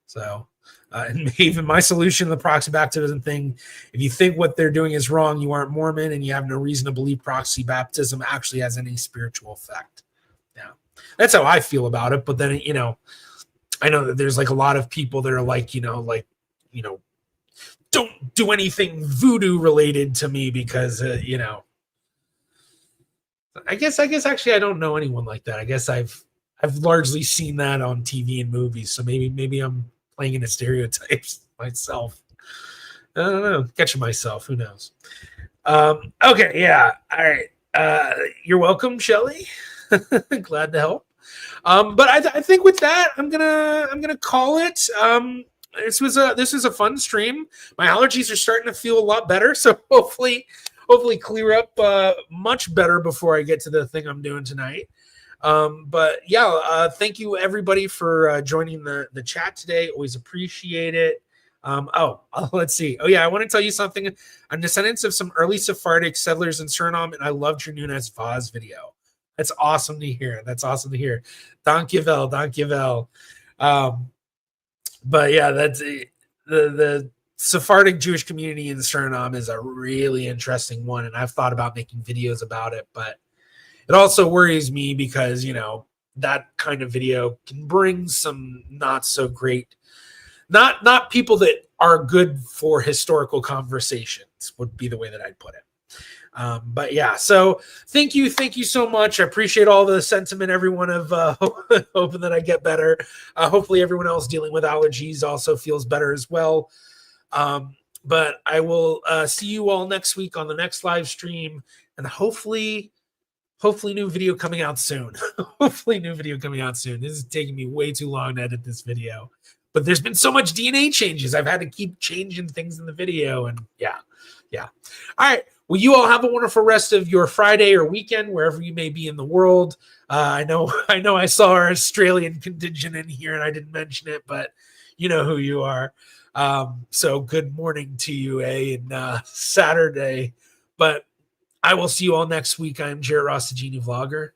So, and even my solution to the proxy baptism thing, if you think what they're doing is wrong, you aren't Mormon and you have no reason to believe proxy baptism actually has any spiritual effect. Yeah. That's how I feel about it. But then, I know that there's like a lot of people that are like, don't do anything voodoo related to me because, I guess actually I don't know anyone like that. I guess I've largely seen that on TV and movies. So maybe I'm playing into stereotypes myself. I don't know. Catching myself. Who knows? Okay. Yeah. All right. You're welcome, Shelly. Glad to help. But I think with that, I'm gonna call it. This was a fun stream. My allergies are starting to feel a lot better, so hopefully clear up much better before I get to the thing I'm doing tonight. But yeah, thank you everybody for joining the chat today. Always appreciate it. Let's see. Oh yeah, I want to tell you something. I'm descendants of some early Sephardic settlers in Suriname, and I loved your Nunes Vaz video. That's awesome to hear. Dankjewel, dankjewel. But yeah, that's the Sephardic Jewish community in Suriname is a really interesting one, and I've thought about making videos about it, but it also worries me because that kind of video can bring some not so great, not people that are good for historical conversations would be the way that I'd put it. But yeah, so thank you so much. I appreciate all the sentiment, everyone, of hoping that I get better. Hopefully everyone else dealing with allergies also feels better as well. But I will see you all next week on the next live stream, and hopefully new video coming out soon. Hopefully new video coming out soon. This is taking me way too long to edit this video, but there's been so much DNA changes. I've had to keep changing things in the video, and yeah. All right. Well, you all have a wonderful rest of your Friday or weekend, wherever you may be in the world. I know I saw our Australian contingent in here and I didn't mention it, but you know who you are. So good morning to you, and Saturday. But I will see you all next week. I'm Jarrett Ross, the Genie Vlogger.